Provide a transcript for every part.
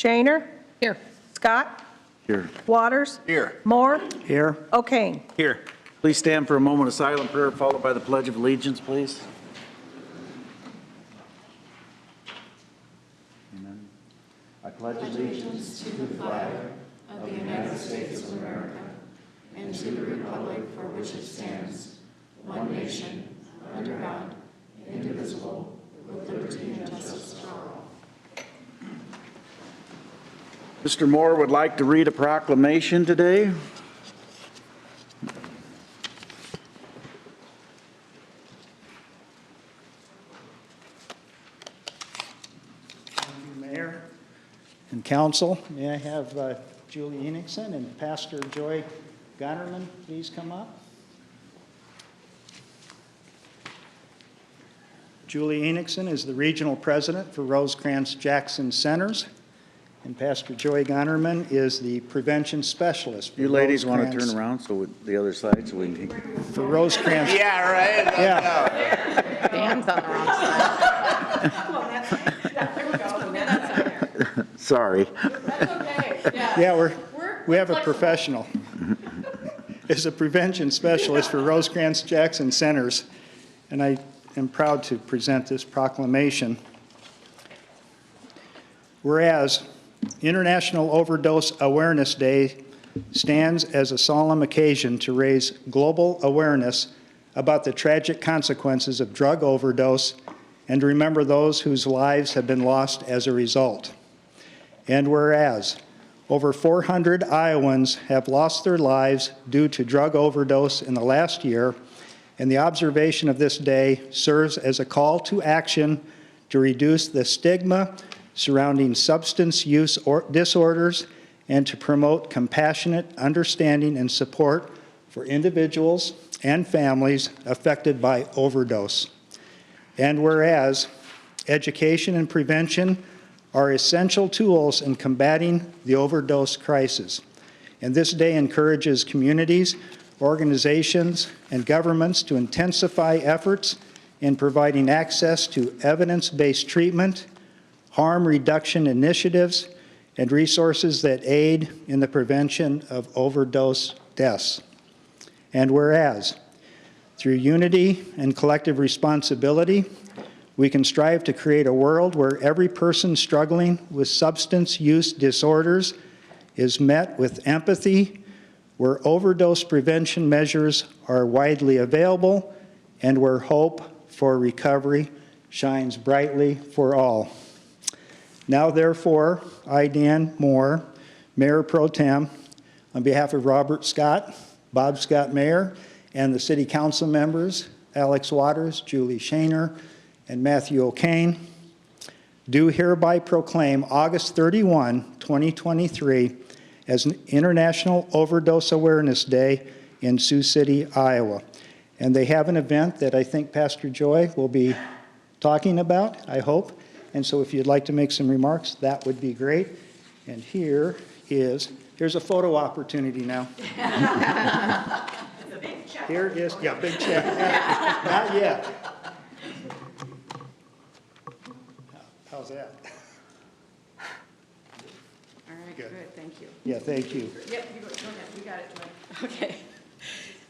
Shaner? Here. Scott? Here. Waters? Here. Moore? Here. O'Kane? Here. Please stand for a moment of silent prayer, followed by the Pledge of Allegiance, please. Amen. I pledge allegiance to the flag of the United States of America and to the republic for which it stands, one nation, under God, indivisible, with liberty and justice for all. Mr. Moore would like to read a proclamation today. Thank you, Mayor and Council. May I have Julie Enigson and Pastor Joy Gonnerman please come up? Julie Enigson is the Regional President for Rosecrans-Jackson Centers, and Pastor Joy Gonnerman is the Prevention Specialist for You ladies want to Rosecrans- turn around so the other side so we can... For Rosecrans. Yeah, right? Yeah. Dan's on the wrong side. Sorry. That's okay. Yeah, we have a professional. Is a prevention specialist for Rosecrans-Jackson Centers, and I am proud to present this proclamation. Whereas International Overdose Awareness Day stands as a solemn occasion to raise global awareness about the tragic consequences of drug overdose and to remember those whose lives have been lost as a result. And whereas over 400 Iowans have lost their lives due to drug overdose in the last year, and the observation of this day serves as a call to action to reduce the stigma surrounding substance use disorders and to promote compassionate understanding and support for individuals and families affected by overdose. And whereas education and prevention are essential tools in combating the overdose crisis, and this day encourages communities, organizations, and governments to intensify efforts in providing access to evidence-based treatment, harm reduction initiatives, and resources that aid in the prevention of overdose deaths. And whereas, through unity and collective responsibility, we can strive to create a world where every person struggling with substance use disorders is met with empathy, where overdose prevention measures are widely available, and where hope for recovery shines brightly for all. Now, therefore, I, Dan Moore, Mayor Pro Tem, on behalf of Robert Scott, Bob Scott Mayor, and the City Council members, Alex Waters, Julie Shaner, and Matthew O'Kane, do hereby proclaim August 31, 2023 as an International Overdose Awareness Day in Sioux City, Iowa. And they have an event that I think Pastor Joy will be talking about, I hope. And so if you'd like to make some remarks, that would be great. And here's a photo opportunity now. It's a big check. Here is, yeah, big check. Not yet. How's that? All right, good, thank you. Yeah, thank you. Yep, you go ahead, you got it, Joy. Okay.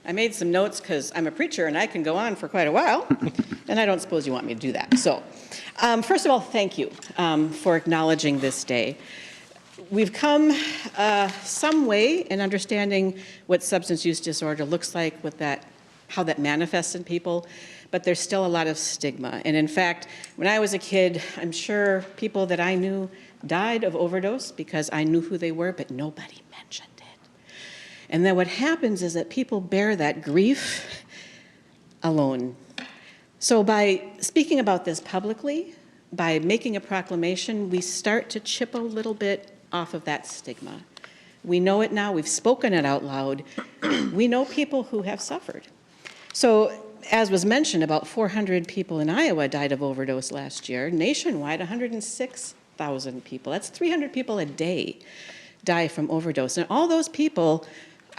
I made some notes because I'm a preacher and I can go on for quite a while, and I don't suppose you want me to do that. So, first of all, thank you for acknowledging this day. We've come some way in understanding what substance use disorder looks like, how that manifests in people, but there's still a lot of stigma. And in fact, when I was a kid, I'm sure people that I knew died of overdose because I knew who they were, but nobody mentioned it. And then what happens is that people bear that grief alone. So by speaking about this publicly, by making a proclamation, we start to chip a little bit off of that stigma. We know it now, we've spoken it out loud. We know people who have suffered. So as was mentioned, about 400 people in Iowa died of overdose last year. Nationwide, 106,000 people. That's 300 people a day die from overdose. And all those people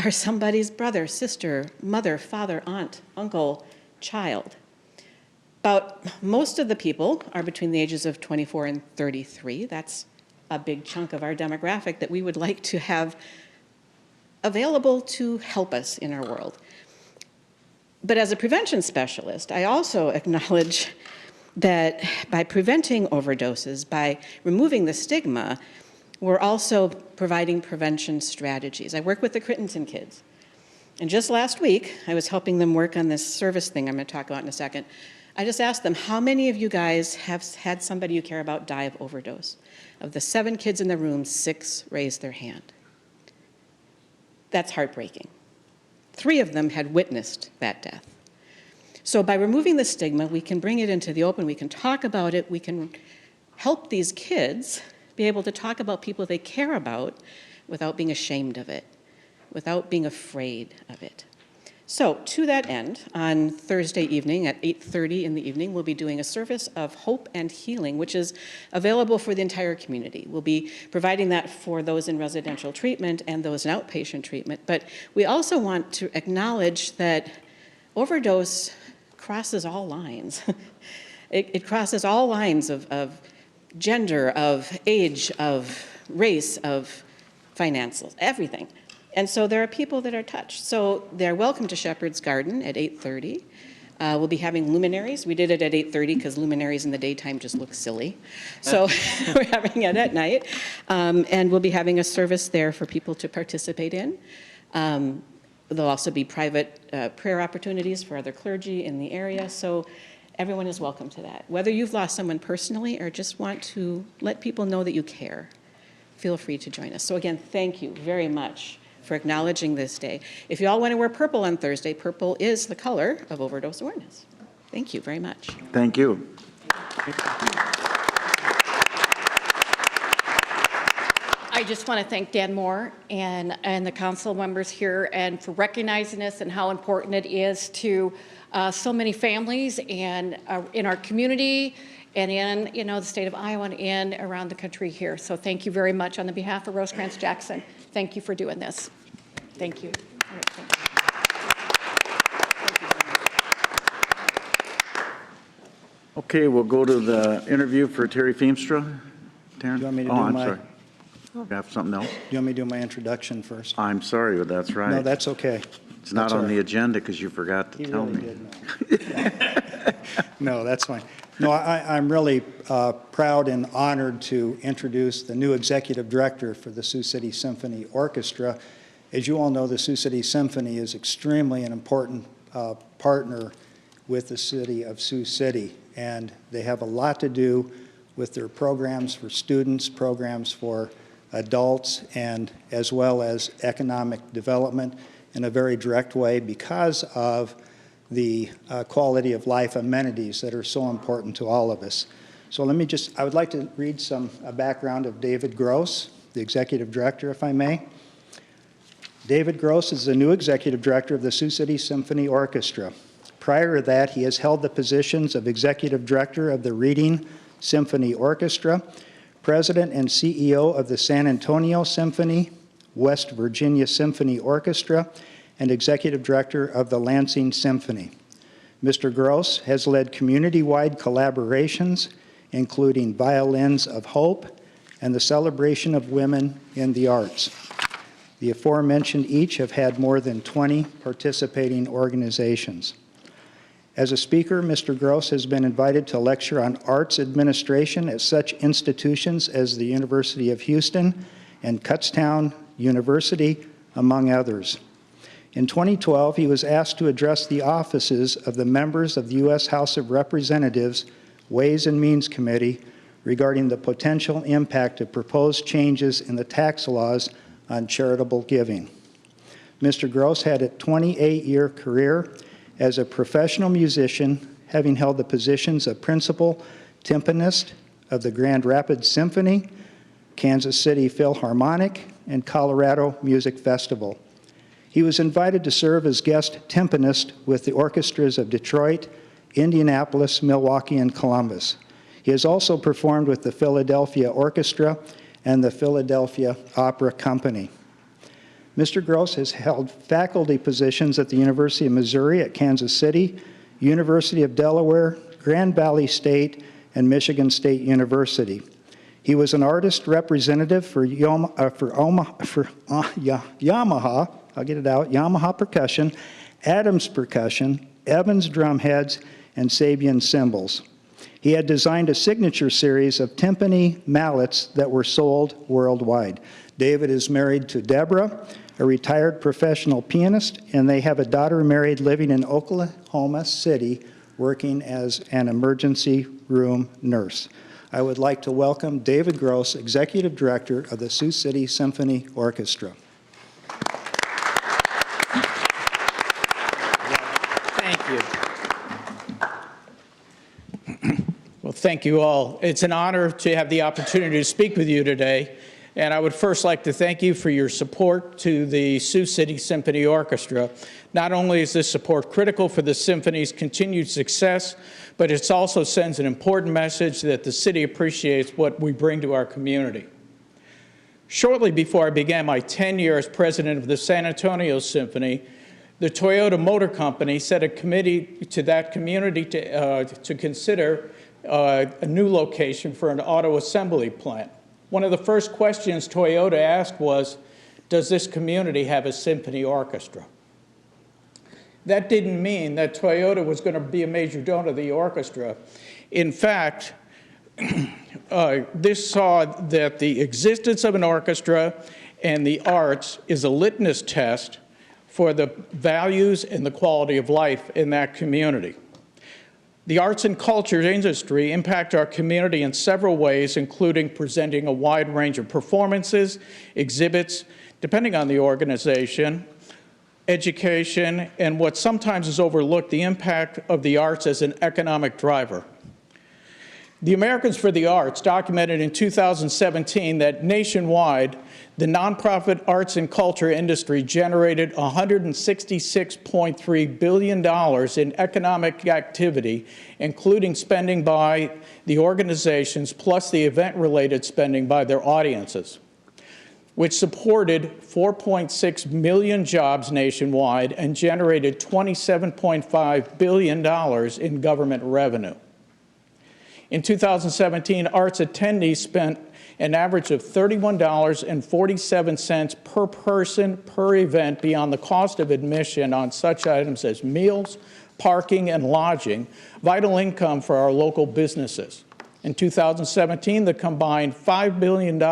are somebody's brother, sister, mother, father, aunt, uncle, child. Most of the people are between the ages of 24 and 33. That's a big chunk of our demographic that we would like to have available to help us in our world. But as a prevention specialist, I also acknowledge that by preventing overdoses, by removing the stigma, we're also providing prevention strategies. I work with the Crittenton kids. And just last week, I was helping them work on this service thing I'm going to talk about in a second. I just asked them, how many of you guys have had somebody you care about die of overdose? Of the 7 kids in the room, 6 raised their hand. That's heartbreaking. 3 of them had witnessed that death. So by removing the stigma, we can bring it into the open, we can talk about it, we can help these kids be able to talk about people they care about without being ashamed of it, without being afraid of it. So to that end, on Thursday evening at 8:30 in the evening, we'll be doing a service of hope and healing, which is available for the entire community. We'll be providing that for those in residential treatment and those in outpatient treatment. But we also want to acknowledge that overdose crosses all lines. It crosses all lines of gender, of age, of race, of financials, everything. And so there are people that are touched. So they're welcome to Shepherd's Garden at 8:30. We'll be having luminaries. We did it at 8:30 because luminaries in the daytime just look silly. So we're having it at night. And we'll be having a service there for people to participate in. There'll also be private prayer opportunities for other clergy in the area. So everyone is welcome to that. Whether you've lost someone personally or just want to let people know that you care, feel free to join us. So again, thank you very much for acknowledging this day. If you all want to wear purple on Thursday, purple is the color of overdose awareness. Thank you very much. Thank you. I just want to thank Dan Moore and the council members here and for recognizing us and how important it is to so many families and in our community and in the state of Iowa and around the country here. So thank you very much on the behalf of Rosecrans Jackson. Thank you for doing this. Thank you. All right, thank you. Okay, we'll go to the interview for Terry Feemstra. Taryn? Do you want me to oh, do I'm my- sorry. You have something else? Do you want me to do my introduction first? I'm sorry, but that's right. No, that's okay. It's not that's on all the right. agenda because you forgot to He tell really me. did know. No, that's fine. No, I'm really proud and honored to introduce the new executive director for the Sioux City Symphony Orchestra. As you all know, the Sioux City Symphony is extremely an important partner with the city of Sioux City, and they have a lot to do with their programs for students, programs for adults, and as well as economic development in a very direct way because of the quality of life amenities that are so important to all of us. So I would like to read a background of David Gross, the executive director, if I may. David Gross is the new executive director of the Sioux City Symphony Orchestra. Prior to that, he has held the positions of executive director of the Reading Symphony Orchestra, president and CEO of the San Antonio Symphony, West Virginia Symphony Orchestra, and executive director of the Lansing Symphony. Mr. Gross has led community-wide collaborations, including Violins of Hope and the Celebration of Women in the Arts. The aforementioned each have had more than 20 participating organizations. As a speaker, Mr. Gross has been invited to lecture on arts administration at such institutions as the University of Houston and Kutztown University, among others. In 2012, he was asked to address the offices of the members of the U.S. House of Representatives Ways and Means Committee regarding the potential impact of proposed changes in the tax laws on charitable giving. Mr. Gross had a 28-year career as a professional musician, having held the positions of principal timpanist of the Grand Rapids Symphony, Kansas City Philharmonic, and Colorado Music Festival. He was invited to serve as guest timpanist with the orchestras of Detroit, Indianapolis, Milwaukee, and Columbus. He has also performed with the Philadelphia Orchestra and the Philadelphia Opera Company. Mr. Gross has held faculty positions at the University of Missouri at Kansas City, University of Delaware, Grand Valley State, and Michigan State University. He was an artist representative for Yamaha, I'll get it out, Yamaha Percussion, Adams Percussion, Evans Drumheads, and Sabian Cymbals. He had designed a signature series of timpani mallets that were sold worldwide. David is married to Deborah, a retired professional pianist, and they have a daughter married living in Oklahoma City, working as an emergency room nurse. I would like to welcome David Gross, Executive Director of the Sioux City Symphony Orchestra. Thank you. Well, thank you all. It's an honor to have the opportunity to speak with you today. And I would first like to thank you for your support to the Sioux City Symphony Orchestra. Not only is this support critical for the symphony's continued success, but it also sends an important message that the city appreciates what we bring to our community. Shortly before I began my tenure as president of the San Antonio Symphony, the Toyota Motor Company set a committee to that community to consider a new location for an auto assembly plant. One of the first questions Toyota asked was, does this community have a symphony orchestra? That didn't mean that Toyota was going to be a major donor of the orchestra. In fact, this saw that the existence of an orchestra and the arts is a litmus test for the values and the quality of life in that community. The arts and culture industry impact our community in several ways, including presenting a wide range of performances, exhibits, depending on the organization, education, and what sometimes is overlooked, the impact of the arts as an economic driver. The Americans for the Arts documented in 2017 that nationwide, the nonprofit arts and culture industry generated $166.3 billion in economic activity, including spending by the organizations plus the event-related spending by their audiences, which supported 4.6 million jobs nationwide and generated $27.5 billion in government revenue. In 2017, arts attendees spent an average of $31.47 per person per event beyond the cost of admission on such items as meals, parking, and lodging, vital income for our local businesses. In 2017, the combined $5 billion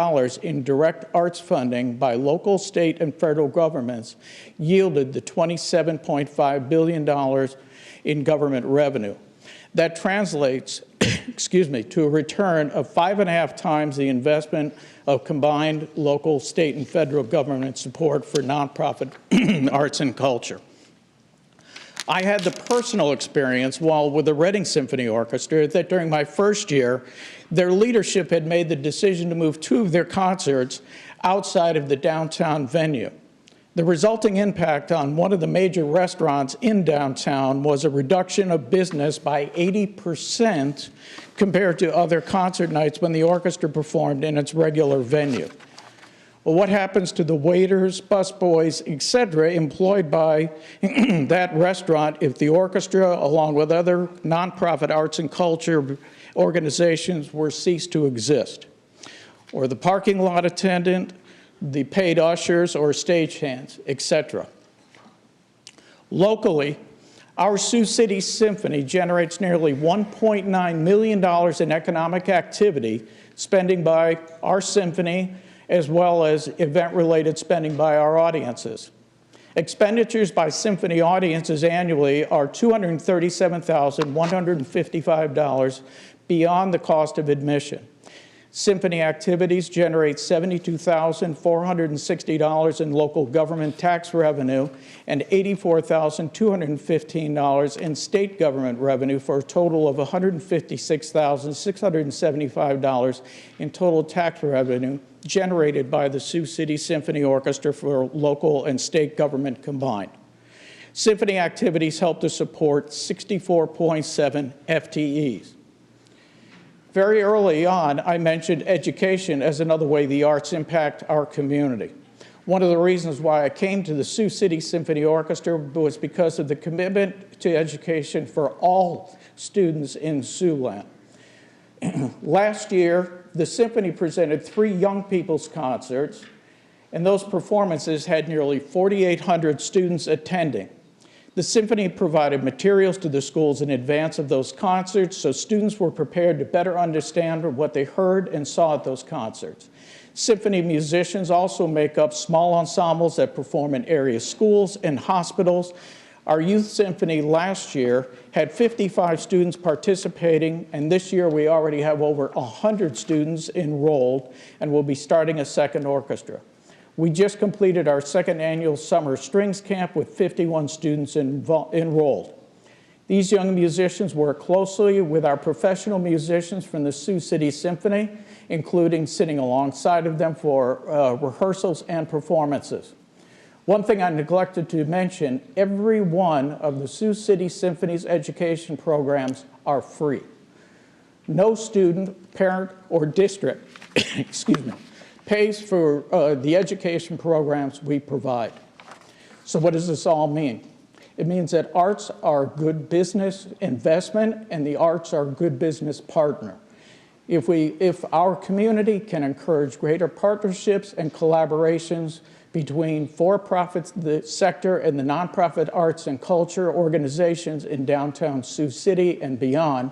in direct arts funding by local, state, and federal governments yielded the $27.5 billion in government revenue. That translates to a return of 5.5 times the investment of combined local, state, and federal government support for nonprofit arts and culture. I had the personal experience while with the Reading Symphony Orchestra that during my first year, their leadership had made the decision to move 2 of their concerts outside of the downtown venue. The resulting impact on one of the major restaurants in downtown was a reduction of business by 80% compared to other concert nights when the orchestra performed in its regular venue. Well, what happens to the waiters, busboys, etc., employed by that restaurant if the orchestra, along with other nonprofit arts and culture organizations, were ceased to exist? Or the parking lot attendant, the paid ushers or stagehands, etc. Locally, our Sioux City Symphony generates nearly $1.9 million in economic activity, spending by our symphony, as well as event-related spending by our audiences. Expenditures by symphony audiences annually are $237,155 beyond the cost of admission. Symphony activities generate $72,460 in local government tax revenue and $84,215 in state government revenue for a total of $156,675 in total tax revenue generated by the Sioux City Symphony Orchestra for local and state government combined. Symphony activities help to support 64.7 FTEs. Very early on, I mentioned education as another way the arts impact our community. One of the reasons why I came to the Sioux City Symphony Orchestra was because of the commitment to education for all students in Siouxland. Last year, the Symphony presented 3 young people's concerts, and those performances had nearly 4,800 students attending. The Symphony provided materials to the schools in advance of those concerts, so students were prepared to better understand what they heard and saw at those concerts. Symphony musicians also make up small ensembles that perform in area schools and hospitals. Our youth symphony last year had 55 students participating, and this year we already have over 100 students enrolled, and we'll be starting a second orchestra. We just completed our second annual summer strings camp with 51 students enrolled. These young musicians work closely with our professional musicians from the Sioux City Symphony, including sitting alongside of them for rehearsals and performances. One thing I neglected to mention, every one of the Sioux City Symphony's education programs are free. No student, parent, or district, excuse me, pays for the education programs we provide. So what does this all mean? It means that arts are good business investment and the arts are a good business partner. If our community can encourage greater partnerships and collaborations between for-profit sector and the nonprofit arts and culture organizations in downtown Sioux City and beyond,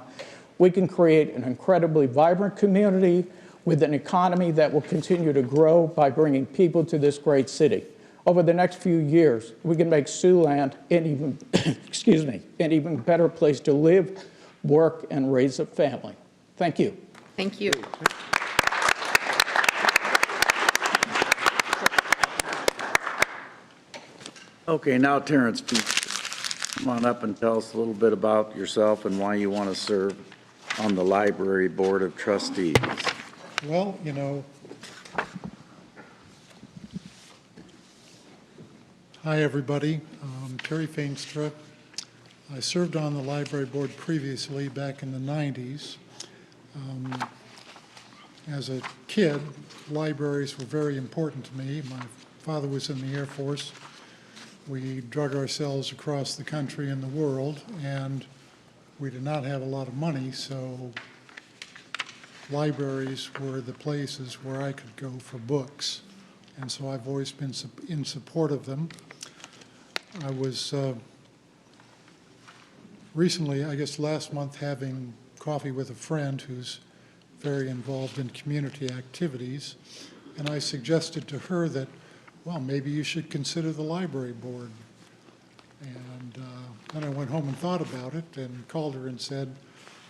we can create an incredibly vibrant community with an economy that will continue to grow by bringing people to this great city. Over the next few years, we can make Siouxland an even, excuse me, an even better place to live, work, and raise a family. Thank you. Thank you. Okay, now Terrence, come on up and tell us a little bit about yourself and why you want to serve on the Library Board of Trustees. Well, you know, hi everybody, I'm Terry Feinstra. I served on the library board previously back in the 90s. As a kid, libraries were very important to me. My father was in the Air Force. We drug ourselves across the country and the world, and we did not have a lot of money, so libraries were the places where I could go for books. And so I've always been in support of them. I was recently, I guess last month, having coffee with a friend who's very involved in community activities, and I suggested to her that, well, maybe you should consider the library board. And then I went home and thought about it and called her and said,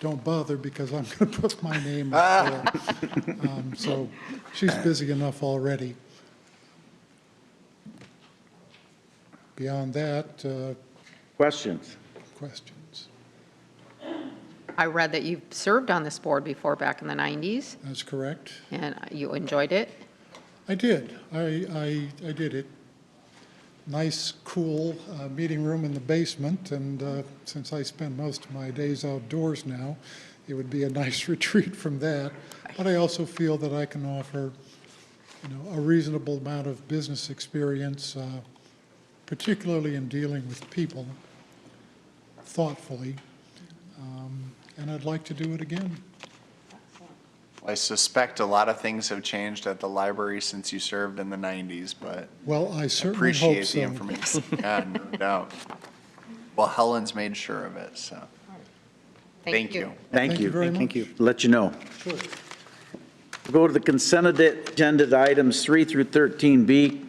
don't bother because I'm going to put my name up there. So she's busy enough already. Beyond that, Questions? questions. I read that you've served on this board before back in the 90s, That's correct. and you enjoyed it. I did. I did it. Nice, cool meeting room in the basement, and since I spend most of my days outdoors now, it would be a nice retreat from that. But I also feel that I can offer, you know, a reasonable amount of business experience, particularly in dealing with people thoughtfully, and I'd like to do it again. I suspect a lot of things have changed at the library since you served in the 90s, but Well, I certainly hope appreciate the so. information. Yeah, no doubt. Well, Helen's made sure of it, so. Thank you. Thank you. very much. Thank you. Let you know. We'll go to the consent agenda items 3 through 13B.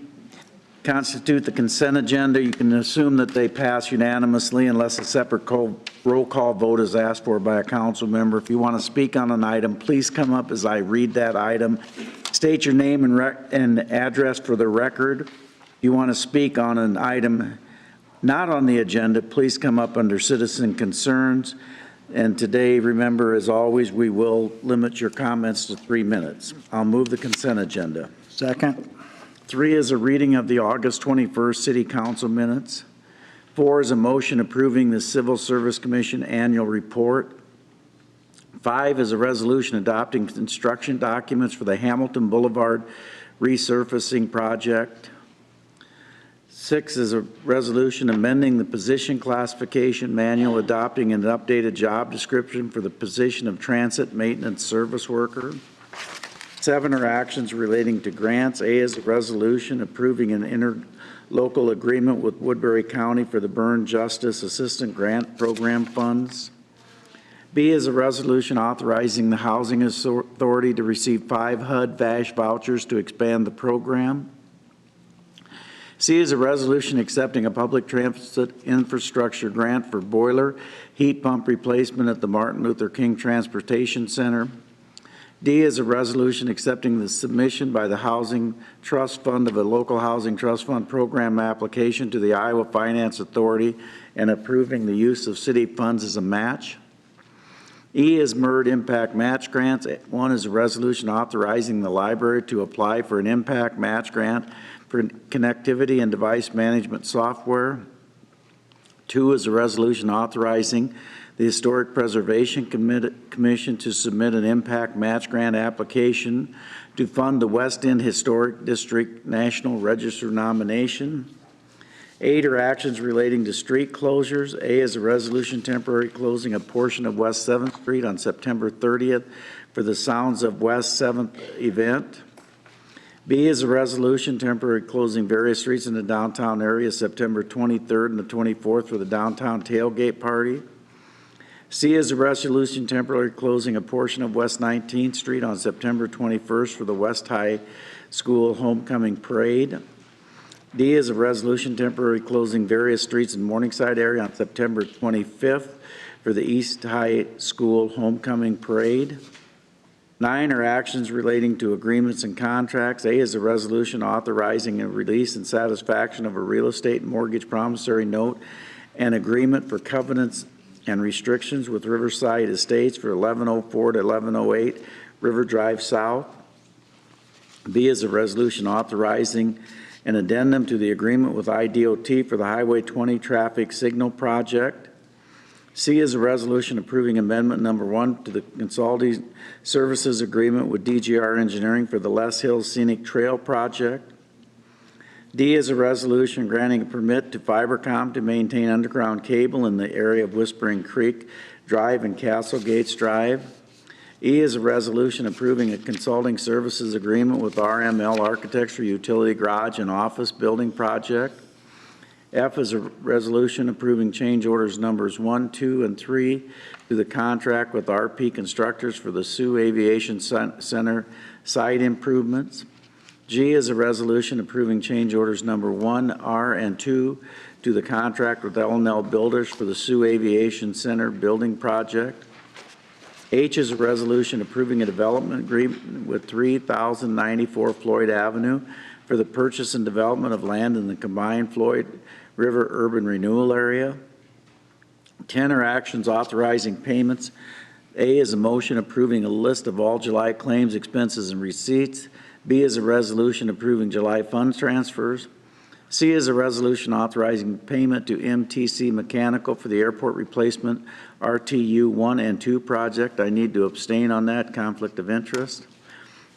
Constitute the consent agenda. You can assume that they pass unanimously unless a separate roll call vote is asked for by a council member. If you want to speak on an item, please come up as I read that item. State your name and address for the record. If you want to speak on an item not on the agenda, please come up under citizen concerns. And today, remember, as always, we will limit your comments to 3 minutes. I'll move the consent agenda. Second. 3 is a reading of the August 21st City Council minutes. 4 is a motion approving the Civil Service Commission annual report. 5 is a resolution adopting construction documents for the Hamilton Boulevard resurfacing project. 6 is a resolution amending the position classification manual, adopting an updated job description for the position of transit maintenance service worker. 7 are actions relating to grants. A is a resolution approving an interlocal agreement with Woodbury County for the Burn Justice Assistant Grant Program funds. B is a resolution authorizing the Housing Authority to receive 5 HUD-VASH vouchers to expand the program. C is a resolution accepting a public transit infrastructure grant for boiler heat pump replacement at the Martin Luther King Transportation Center. D is a resolution accepting the submission by the Housing Trust Fund of a local housing trust fund program application to the Iowa Finance Authority and approving the use of city funds as a match. E is MERD Impact Match Grants. 1 is a resolution authorizing the library to apply for an impact match grant for connectivity and device management software. 2 is a resolution authorizing the Historic Preservation Commission to submit an impact match grant application to fund the West End Historic District National Register nomination. 8 are actions relating to street closures. A is a resolution temporarily closing a portion of West 7th Street on September 30th for the Sounds of West 7th event. B is a resolution temporarily closing various streets in the downtown area September 23rd and the 24th for the downtown tailgate party. C is a resolution temporarily closing a portion of West 19th Street on September 21st for the West High School Homecoming Parade. D is a resolution temporarily closing various streets in Morningside area on September 25th for the East High School Homecoming Parade. 9 are actions relating to agreements and contracts. A is a resolution authorizing a release and satisfaction of a real estate mortgage promissory note and agreement for covenants and restrictions with Riverside Estates for 1104 to 1108 River Drive South. B is a resolution authorizing an addendum to the agreement with IDOT for the Highway 20 traffic signal project. C is a resolution approving amendment number 1 to the consulting services agreement with DGR Engineering for the Les Hills Scenic Trail project. D is a resolution granting a permit to Fibercom to maintain underground cable in the area of Whispering Creek Drive and Castle Gates Drive. E is a resolution approving a consulting services agreement with RML Architecture Utility Garage and Office Building Project. F is a resolution approving change orders numbers 1, 2, and 3 to the contract with RP Constructors for the Sioux Aviation Center site improvements. G is a resolution approving change orders number 1, R, and 2 to the contract with L&L Builders for the Sioux Aviation Center building project. H is a resolution approving a development agreement with 3094 Floyd Avenue for the purchase and development of land in the combined Floyd River urban renewal area. 10 are actions authorizing payments. A is a motion approving a list of all July claims, expenses, and receipts. B is a resolution approving July fund transfers. C is a resolution authorizing payment to MTC Mechanical for the airport replacement RTU 1 and 2 project. I need to abstain on that, conflict of interest.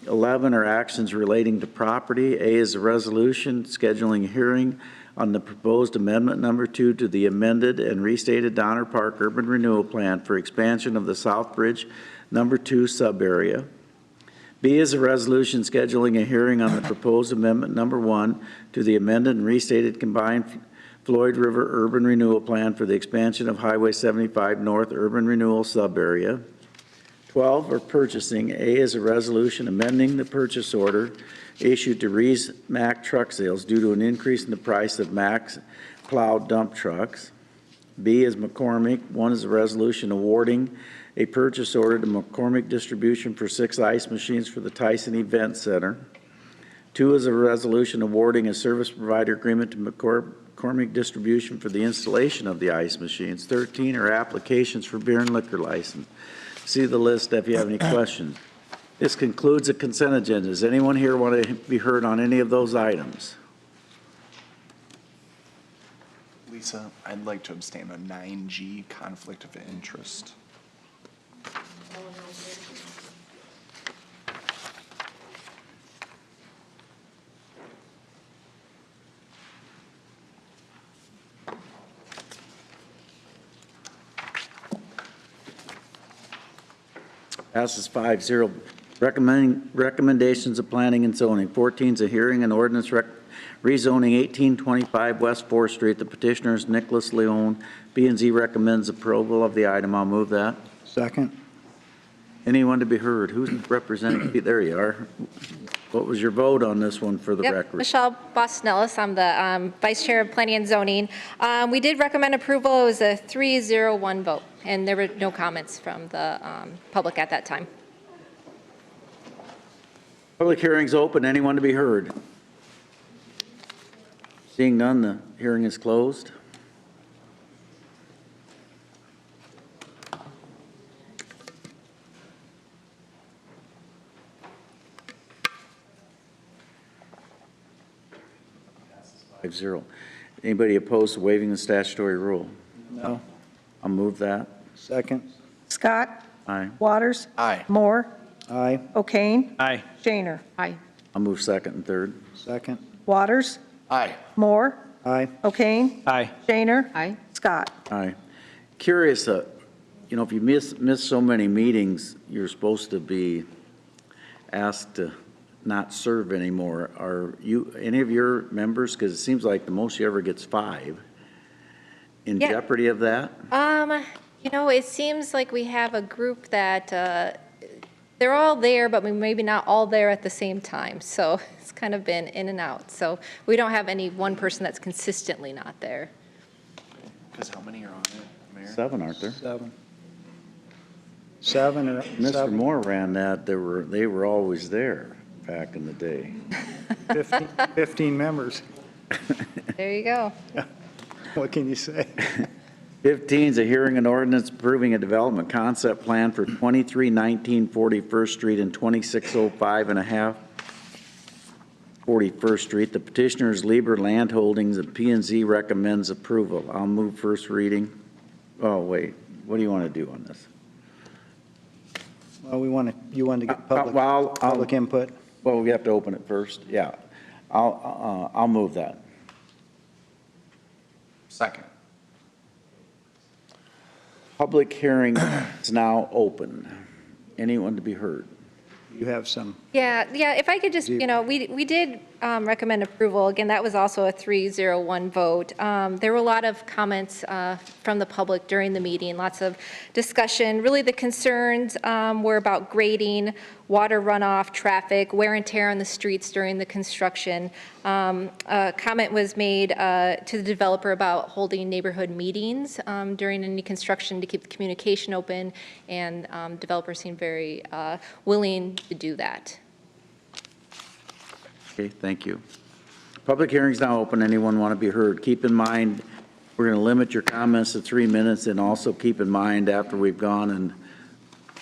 11 are actions relating to property. A is a resolution scheduling a hearing on the proposed amendment number 2 to the amended and restated Donner Park Urban Renewal Plan for expansion of the South Bridge number 2 sub-area. B is a resolution scheduling a hearing on the proposed amendment number 1 to the amended and restated combined Floyd River Urban Renewal Plan for the expansion of Highway 75 North Urban Renewal Sub-Area. 12 are purchasing. A is a resolution amending the purchase order issued to Rees Mack Truck Sales due to an increase in the price of Mack's plow dump trucks. B is McCormick. 1 is a resolution awarding a purchase order to McCormick Distribution for 6 ice machines for the Tyson Event Center. 2 is a resolution awarding a service provider agreement to McCormick Distribution for the installation of the ice machines. 13 are applications for beer and liquor license. See the list if you have any questions. This concludes the consent agenda. Does anyone here want to be heard on any of those items? Lisa, I'd like to abstain on 9G, conflict of interest. Passes 5-0. Recommendations of planning and zoning. 14 is a hearing and ordinance rezoning 1825 West 4th Street. The petitioner is Nicholas Leone. B and Z recommends approval of the item. I'll move that. Second. Anyone to be heard? Who's representing? There you are. What was your vote on this one for the Yep, record? Michelle Bosnellis, I'm the Vice Chair of Planning and Zoning. We did recommend approval. It was a 3-0-1 vote, and there were no comments from the public at that time. Public hearing's open. Anyone to be heard? Seeing none, the hearing is closed. Five zero. Anybody opposed to waiving the statutory rule? No. I'll move that. Second. Scott. Aye. Waters. Aye. Moore. Aye. O'Kane. Aye. Shaner. Aye. I'll move second and third. Second. Waters. Aye. Moore. Aye. O'Kane. Aye. Shaner. Aye. Scott. Aye. Curious, if you miss so many meetings, you're supposed to be asked to not serve anymore. Are you, any of your members, because it seems like the most you ever gets 5, in Yeah. jeopardy of that? It seems like we have a group that they're all there, but we maybe not all there at the same time. So it's kind of been in and out. So we don't have any one person that's consistently not there. Because how many are on it, Mayor? 7, aren't there? 7. 7 or Mr. 7. Moore ran that, they were always there back in the day. 15 members. There you go. What can you say? 15 is a hearing and ordinance approving a development concept plan for 2319 41st Street and 2605 and a half 41st Street. The petitioner is Lieber Land Holdings, and P and Z recommends approval. I'll move first reading. Oh, wait, what do you want to do on this? Well, you want to get Well, public input? Well, we have to open it first, yeah. I'll move that. Second. Public hearing is now open. Anyone to be heard? You have some. Yeah, if I could just, we did recommend approval. Again, that was also a 3-0-1 vote. There were a lot of comments from the public during the meeting, lots of discussion. Really, the concerns were about grading, water runoff, traffic, wear and tear on the streets during the construction. A comment was made to the developer about holding neighborhood meetings during any construction to keep the communication open, and developers seemed very willing to do that. Okay, thank you. Public hearing's now open. Anyone want to be heard? Keep in mind, we're going to limit your comments to 3 minutes, and also keep in mind after we've gone and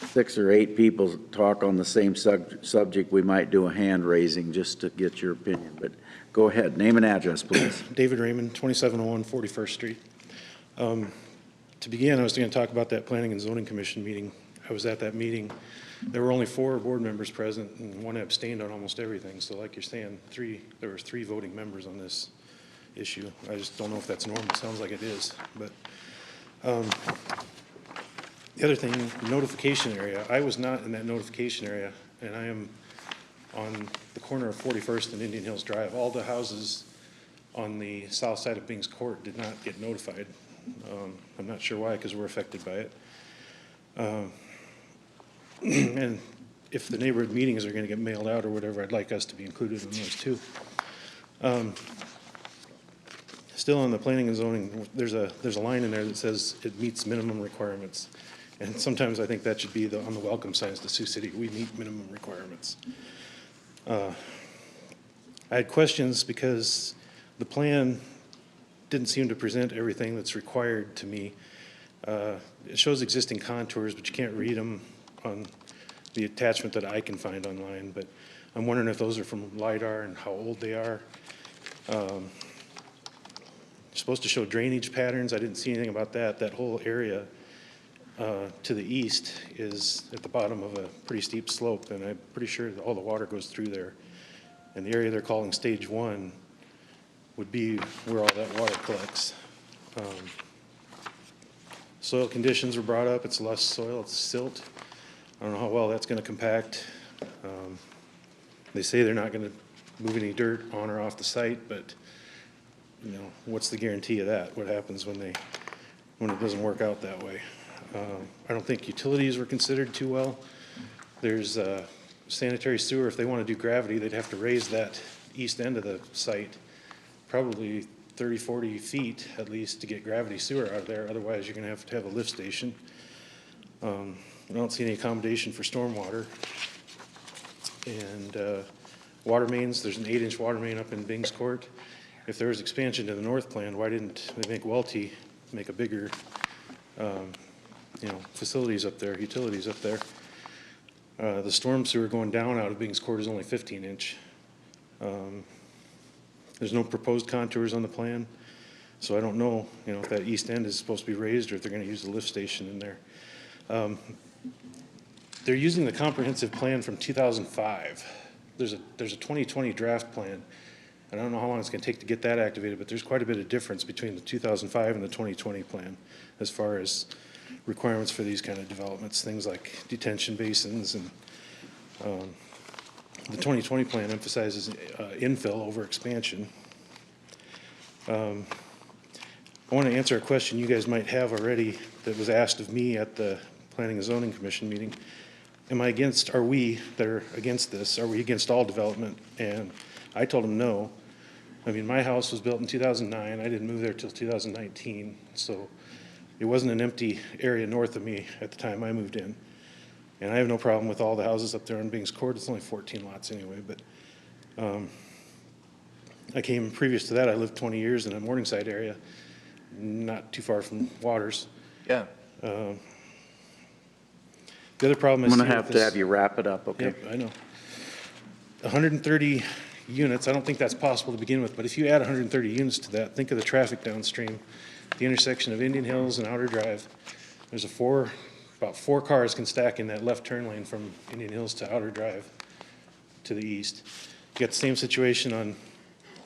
6 or 8 people talk on the same subject, we might do a hand raising just to get your opinion. But go ahead, name and address, please. David Raymond, 2701 41st Street. To begin, I was going to talk about that Planning and Zoning Commission meeting. I was at that meeting. There were only 4 board members present, and 1 abstained on almost everything. So like you're saying, there were 3 voting members on this issue. I just don't know if that's normal. It sounds like it is. But the other thing, notification area. I was not in that notification area, and I am on the corner of 41st and Indian Hills Drive. All the houses on the south side of Bing's Court did not get notified. I'm not sure why, because we're affected by it. And if the neighborhood meetings are going to get mailed out or whatever, I'd like us to be included in those too. Still on the planning and zoning, there's a line in there that says it meets minimum requirements. And sometimes I think that should be on the welcome signs to Sioux City. We meet minimum requirements. I had questions because the plan didn't seem to present everything that's required to me. It shows existing contours, but you can't read them on the attachment that I can find online. But I'm wondering if those are from LiDAR and how old they are. Supposed to show drainage patterns. I didn't see anything about that. That whole area to the east is at the bottom of a pretty steep slope, and I'm pretty sure that all the water goes through there. And the area they're calling stage 1 would be where all that water collects. Soil conditions were brought up. It's less soil, it's silt. I don't know how well that's going to compact They say they're not going to move any dirt on or off the site, but, you know, what's the guarantee of that? What happens when it doesn't work out that way? I don't think utilities were considered too well. There's sanitary sewer. If they want to do gravity, they'd have to raise that east end of the site probably 30, 40 feet at least to get gravity sewer out of there. Otherwise, you're going to have a lift station. I don't see any accommodation for stormwater. And water mains, there's an 8-inch water main up in Bing's Court. If there was expansion to the north plan, why didn't they make Welty make a bigger, facilities up there, utilities up there? The storm sewer going down out of Bing's Court is only 15-inch. There's no proposed contours on the plan, so I don't know, if that east end is supposed to be raised or if they're going to use the lift station in there. They're using the comprehensive plan from 2005. There's a 2020 draft plan. I don't know how long it's going to take to get that activated, but there's quite a bit of difference between the 2005 and the 2020 plan as far as requirements for these kind of developments, things like detention basins. And the 2020 plan emphasizes infill over expansion. I want to answer a question you guys might have already that was asked of me at the Planning and Zoning Commission meeting. Are we that are against this, are we against all development? And I told them no. I mean, my house was built in 2009. I didn't move there till 2019. So it wasn't an empty area north of me at the time I moved in. And I have no problem with all the houses up there on Bing's Court. It's only 14 lots anyway, but I came previous to that. I lived 20 years in a Morningside area, not too far from Waters. Yeah. The other problem is I'm going to have you wrap it up, okay? Yep, I know. 130 units, I don't think that's possible to begin with, but if you add 130 units to that, think of the traffic downstream. The intersection of Indian Hills and Outer Drive, there's about 4 cars can stack in that left turn lane from Indian Hills to Outer Drive to the east. You got the same situation on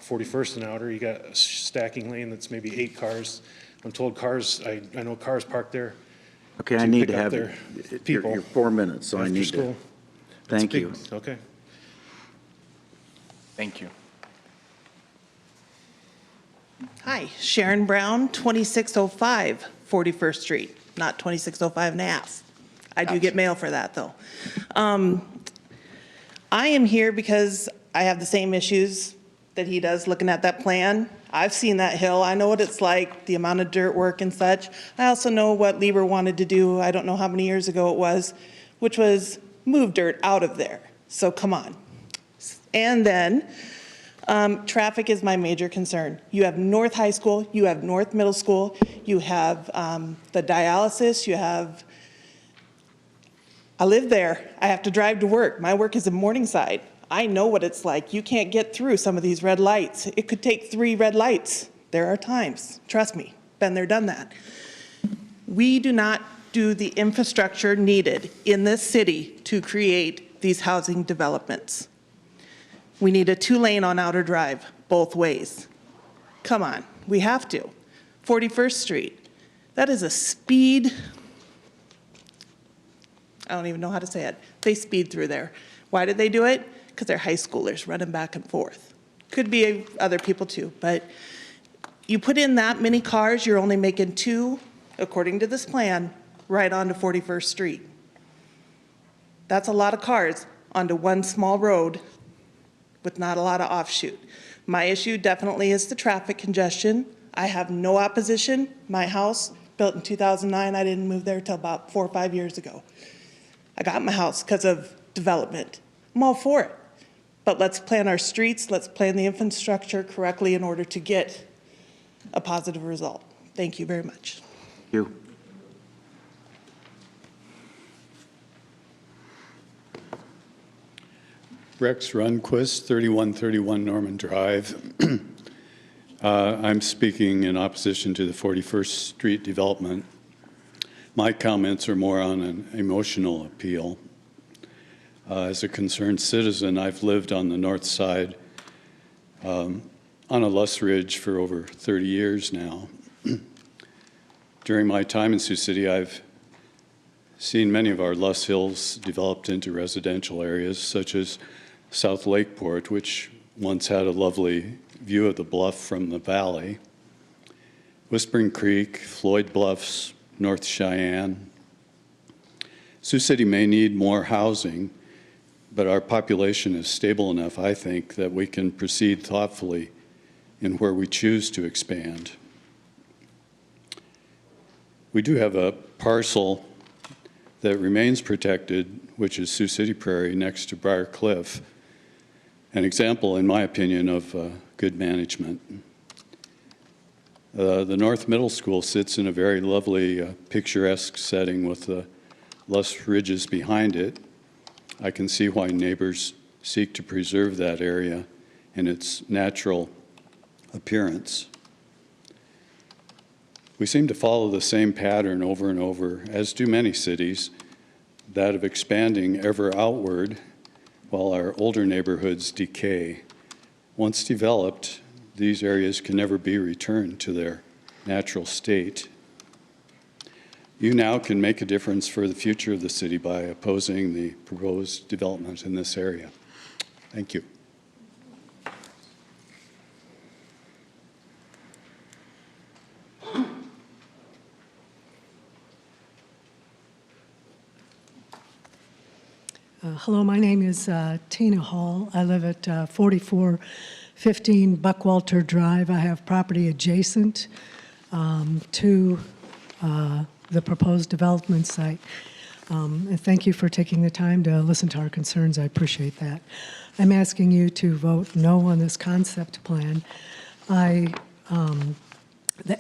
41st and Outer. You got a stacking lane that's maybe 8 cars. I'm told I know cars parked there. Okay, I need to pick up have their your 4 minutes, so I after need school. to. Thank you. Okay. Thank you. Hi, Sharon Brown, 2605 41st Street, not 2605 and a half. I do get mail for that, though. I am here because I have the same issues that he does looking at that plan. I've seen that hill. I know what it's like, the amount of dirt work and such. I also know what Lieber wanted to do, I don't know how many years ago it was, which was move dirt out of there. So come on. And then traffic is my major concern. You have North High School, you have North Middle School, you have the dialysis, you have, I live there. I have to drive to work. My work is in Morningside. I know what it's like. You can't get through some of these red lights. It could take 3 red lights. There are times, trust me, been there, done that. We do not do the infrastructure needed in this city to create these housing developments. We need a 2-lane on Outer Drive, both ways. Come on, we have to. 41st Street, that is a speed, I don't even know how to say it. They speed through there. Why did they do it? Because they're high schoolers running back and forth. Could be other people too, but you put in that many cars, you're only making 2, according to this plan, right onto 41st Street. That's a lot of cars onto one small road with not a lot of offshoot. My issue definitely is the traffic congestion. I have no opposition. My house, built in 2009, I didn't move there till about 4 or 5 years ago. I got my house because of development. I'm all for it. But let's plan our streets, let's plan the infrastructure correctly in order to get a positive result. Thank you very much. Thank you. Rex Runquist, 3131 Norman Drive. I'm speaking in opposition to the 41st Street development. My comments are more on an emotional appeal. As a concerned citizen, I've lived on the north side on a Luss Ridge for over 30 years now. During my time in Sioux City, I've seen many of our Luss Hills developed into residential areas, such as South Lakeport, which once had a lovely view of the bluff from the valley, Whispering Creek, Floyd Bluffs, North Cheyenne. Sioux City may need more housing, but our population is stable enough, I think, that we can proceed thoughtfully in where we choose to expand. We do have a parcel that remains protected, which is Sioux City Prairie next to Briar Cliff, an example, in my opinion, of good management. The North Middle School sits in a very lovely, picturesque setting with the lush ridges behind it. I can see why neighbors seek to preserve that area and its natural appearance. We seem to follow the same pattern over and over, as do many cities, that of expanding ever outward while our older neighborhoods decay. Once developed, these areas can never be returned to their natural state. You now can make a difference for the future of the city by opposing the proposed development in this area. Thank you. Hello, my name is Tina Hall. I live at 4415 Buckwalter Drive. I have property adjacent to the proposed development site. And thank you for taking the time to listen to our concerns. I appreciate that. I'm asking you to vote no on this concept plan. The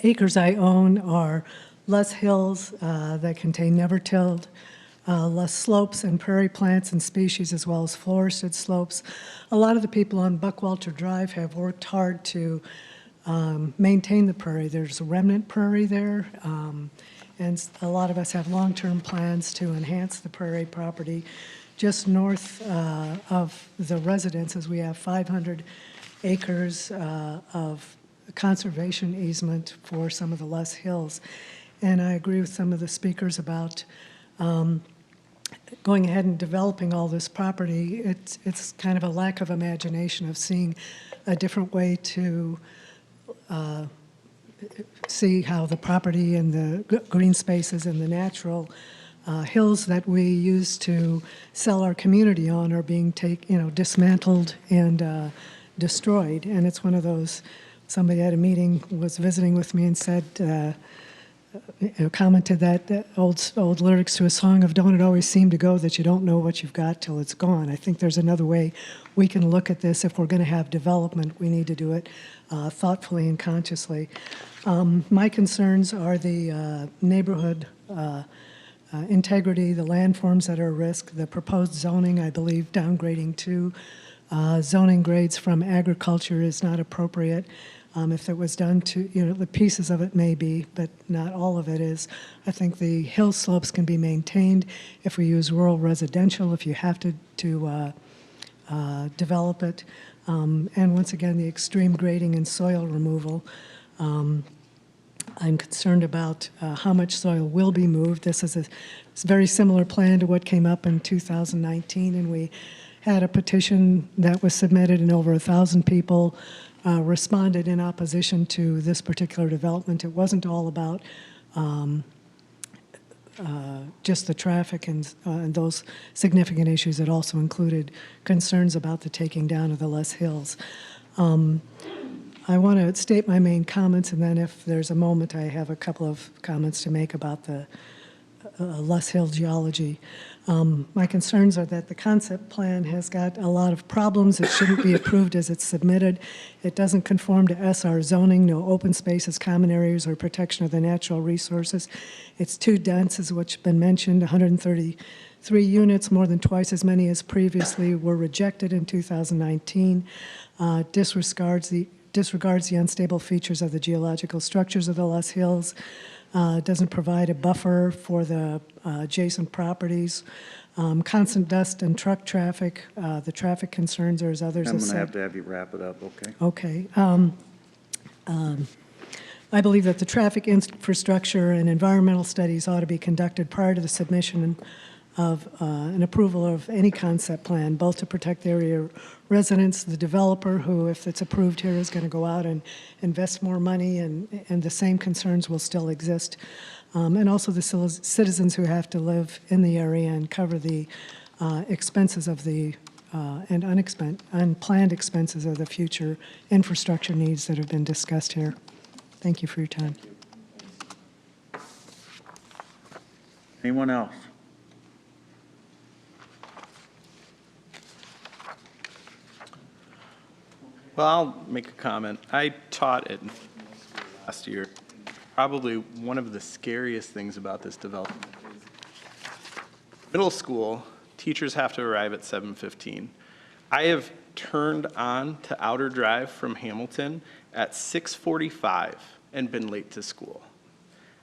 acres I own are Luss Hills that contain never-tilled, Luss slopes and prairie plants and species, as well as forested slopes. A lot of the people on Buckwalter Drive have worked hard to maintain the prairie. There's a remnant prairie there, and a lot of us have long-term plans to enhance the prairie property. Just north of the residences, we have 500 acres of conservation easement for some of the Luss Hills. And I agree with some of the speakers about going ahead and developing all this property. It's kind of a lack of imagination of seeing a different way to see how the property and the green spaces and the natural hills that we use to sell our community on are being dismantled and destroyed. And it's one of those, somebody at a meeting was visiting with me and said, commented that old lyrics to a song of "Don't it always seem to go that you don't know what you've got till it's gone." I think there's another way we can look at this. If we're going to have development, we need to do it thoughtfully and consciously. My concerns are the neighborhood integrity, the landforms that are at risk, the proposed zoning, I believe downgrading to zoning grades from agriculture is not appropriate. If it was done to, the pieces of it may be, but not all of it is. I think the hill slopes can be maintained if we use rural residential, if you have to develop it. And once again, the extreme grading and soil removal. I'm concerned about how much soil will be moved. This is a very similar plan to what came up in 2019, and we had a petition that was submitted, and over 1,000 people responded in opposition to this particular development. It wasn't all about just the traffic and those significant issues. It also included concerns about the taking down of the Luss Hills. I want to state my main comments, and then if there's a moment, I have a couple of comments to make about the Luss Hill geology. My concerns are that the concept plan has got a lot of problems. It shouldn't be approved as it's submitted. It doesn't conform to SR zoning, no open spaces, common areas, or protection of the natural resources. It's too dense, as what's been mentioned, 133 units, more than twice as many as previously were rejected in 2019. Disregards the unstable features of the geological structures of the Luss Hills. Doesn't provide a buffer for the adjacent properties. Constant dust and truck traffic. The traffic concerns are, as others I'm have going to said. have you wrap it up, okay? Okay. I believe that the traffic infrastructure and environmental studies ought to be conducted prior to the submission of an approval of any concept plan, both to protect the area residents, the developer, who, if it's approved here, is going to go out and invest more money, and the same concerns will still exist, and also the citizens who have to live in the area and cover the expenses of the and unplanned expenses of the future infrastructure needs that have been discussed here. Thank you for your time. Anyone else? Well, I'll make a comment. I taught at last year. Probably one of the scariest things about this development is middle school, teachers have to arrive at 7:15. I have turned on to Outer Drive from Hamilton at 6:45 and been late to school.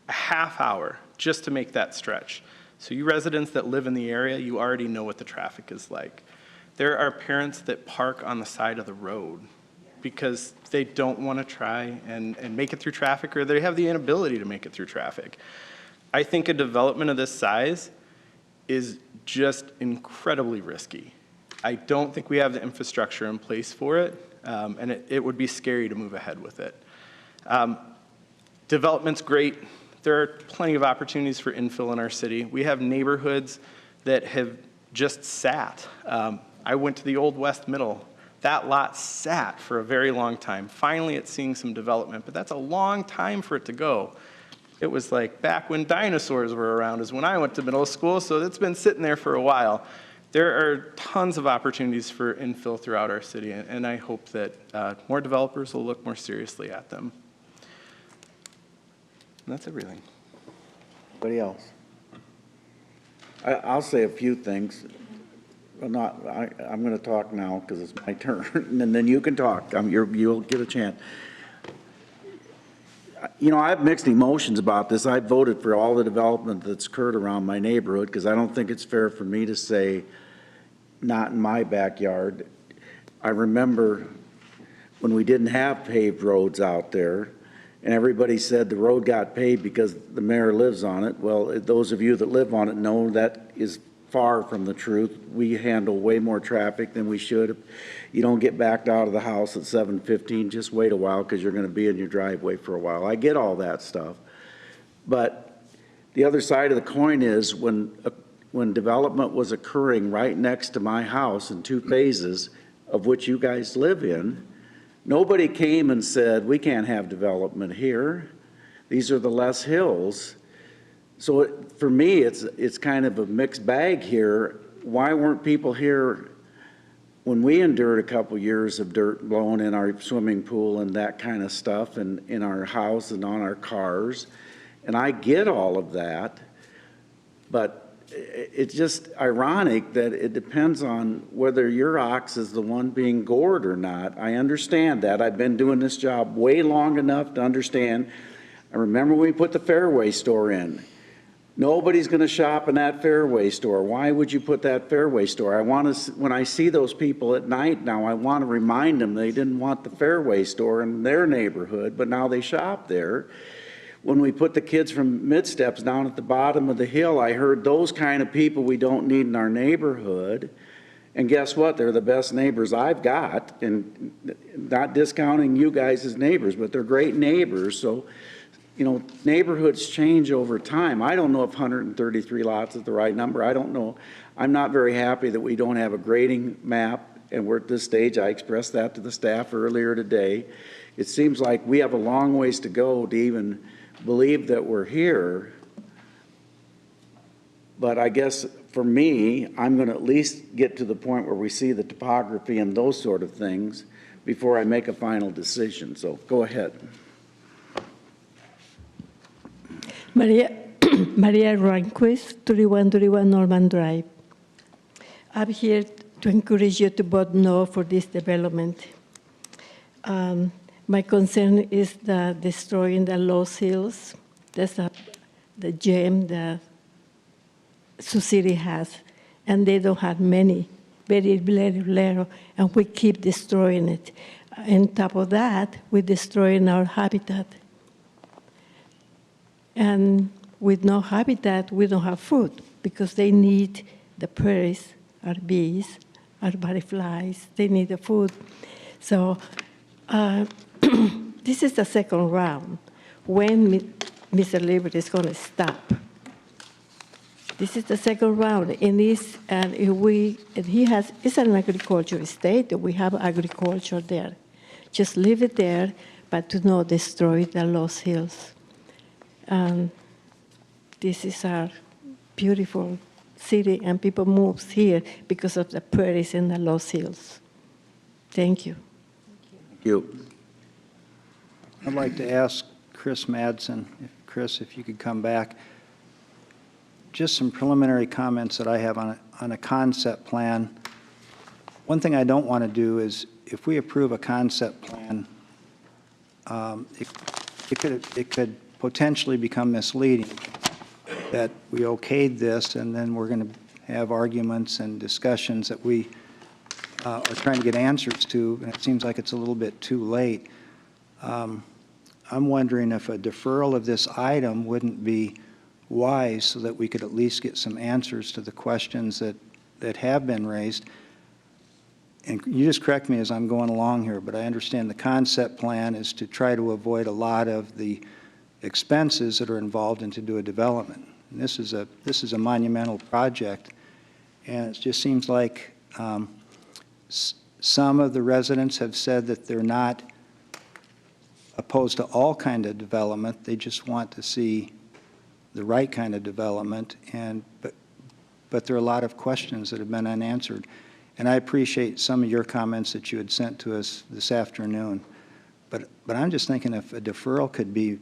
A half hour just to make that stretch. So you residents that live in the area, you already know what the traffic is like. There are parents that park on the side of the road because they don't want to try and make it through traffic, or they have the inability to make it through traffic. I think a development of this size is just incredibly risky. I don't think we have the infrastructure in place for it, and it would be scary to move ahead with it. Development's great. There are plenty of opportunities for infill in our city. We have neighborhoods that have just sat. I went to the old West Middle. That lot sat for a very long time. Finally, it's seeing some development, but that's a long time for it to go. It was like back when dinosaurs were around is when I went to middle school, so it's been sitting there for a while. There are tons of opportunities for infill throughout our city, and I hope that more developers will look more seriously at them. And that's everything. Anybody else? I'll say a few things. Well, I'm going to talk now because it's my turn, and then you can talk. You'll get a chance. You know, I have mixed emotions about this. I voted for all the development that's occurred around my neighborhood because I don't think it's fair for me to say, not in my backyard. I remember when we didn't have paved roads out there, and everybody said the road got paved because the mayor lives on it. Well, those of you that live on it know that is far from the truth. We handle way more traffic than we should. You don't get backed out of the house at 7:15, just wait a while because you're going to be in your driveway for a while. I get all that stuff. But the other side of the coin is when development was occurring right next to my house in 2 phases, of which you guys live in, nobody came and said, we can't have development here. These are the Les Hills. So for me, it's kind of a mixed bag here. Why weren't people here when we endured a couple years of dirt blowing in our swimming pool and that kind of stuff, and in our house and on our cars? And I get all of that, but it's just ironic that it depends on whether your ox is the one being gored or not. I understand that. I've been doing this job way long enough to understand. I remember when we put the Fairway store in. Nobody's going to shop in that Fairway store. Why would you put that Fairway store? When I see those people at night now, I want to remind them they didn't want the Fairway store in their neighborhood, but now they shop there. When we put the kids from Mid-Steps down at the bottom of the hill, I heard those kind of people we don't need in our neighborhood. And guess what? They're the best neighbors I've got, and not discounting you guys as neighbors, but they're great neighbors. So, you know, neighborhoods change over time. I don't know if 133 lots is the right number. I don't know. I'm not very happy that we don't have a grading map, and we're at this stage. I expressed that to the staff earlier today. It seems like we have a long ways to go to even believe that we're here. But I guess for me, I'm going to at least get to the point where we see the topography and those sort of things before I make a final decision. So go ahead. Maria Rehnquist, 3131 Norman Drive. I'm here to encourage you to vote no for this development. My concern is the destroying the Los Hills. That's the gem that Sioux City has, and they don't have many, very little, and we keep destroying it. On top of that, we're destroying our habitat. And with no habitat, we don't have food because they need the prairies, our bees, our butterflies, they need the food. So this is the second round. When Mr. Liberty is going to stop? This is the second round, and it's an agricultural state. We have agriculture there. Just leave it there, but do not destroy the Lost Hills. This is our beautiful city, and people move here because of the prairies and the Lost Hills. Thank you. Thank you. I'd like to ask Chris Madsen, if you could come back. Just some preliminary comments that I have on a concept plan. One thing I don't want to do is, if we approve a concept plan, it could potentially become misleading that we okayed this and then we're going to have arguments and discussions that we are trying to get answers to, and it seems like it's a little bit too late. I'm wondering if a deferral of this item wouldn't be wise so that we could at least get some answers to the questions that have been raised. And you just correct me as I'm going along here, but I understand the concept plan is to try to avoid a lot of the expenses that are involved in to do a development. And this is a monumental project, and it just seems like some of the residents have said that they're not opposed to all kind of development. They just want to see the right kind of development, but there are a lot of questions that have been unanswered. And I appreciate some of your comments that you had sent to us this afternoon. But I'm just thinking if a deferral could be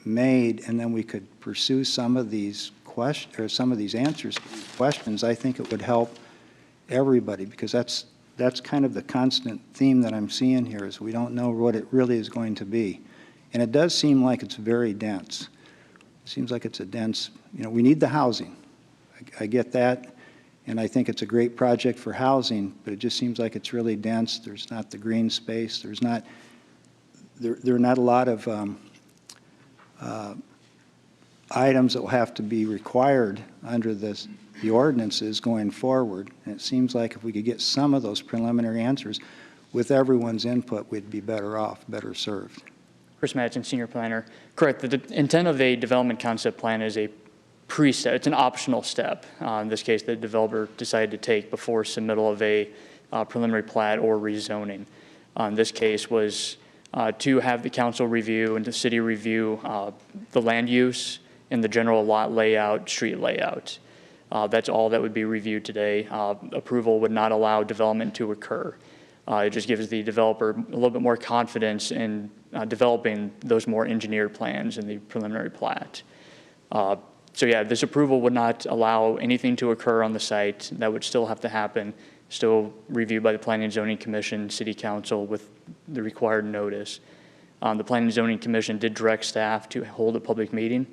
made and then we could pursue some of these questions or some of these answers to these questions, I think it would help everybody, because that's kind of the constant theme that I'm seeing here, is we don't know what it really is going to be. And it does seem like it's very dense. It seems like it's a dense, we need the housing. I get that, and I think it's a great project for housing, but it just seems like it's really dense. There's not the green space. There are not a lot of items that will have to be required under the ordinances going forward. And it seems like if we could get some of those preliminary answers with everyone's input, we'd be better off, better served. Chris Madsen, Senior Planner. Correct. The intent of a development concept plan is a pre-step. It's an optional step. In this case, the developer decided to take before submittal of a preliminary plat or rezoning. In this case was to have the council review and the city review the land use and the general lot layout, street layout. That's all that would be reviewed today. Approval would not allow development to occur. It just gives the developer a little bit more confidence in developing those more engineered plans in the preliminary plat. So yeah, this approval would not allow anything to occur on the site. That would still have to happen, still reviewed by the Planning and Zoning Commission, City Council with the required notice. The Planning and Zoning Commission did direct staff to hold a public meeting.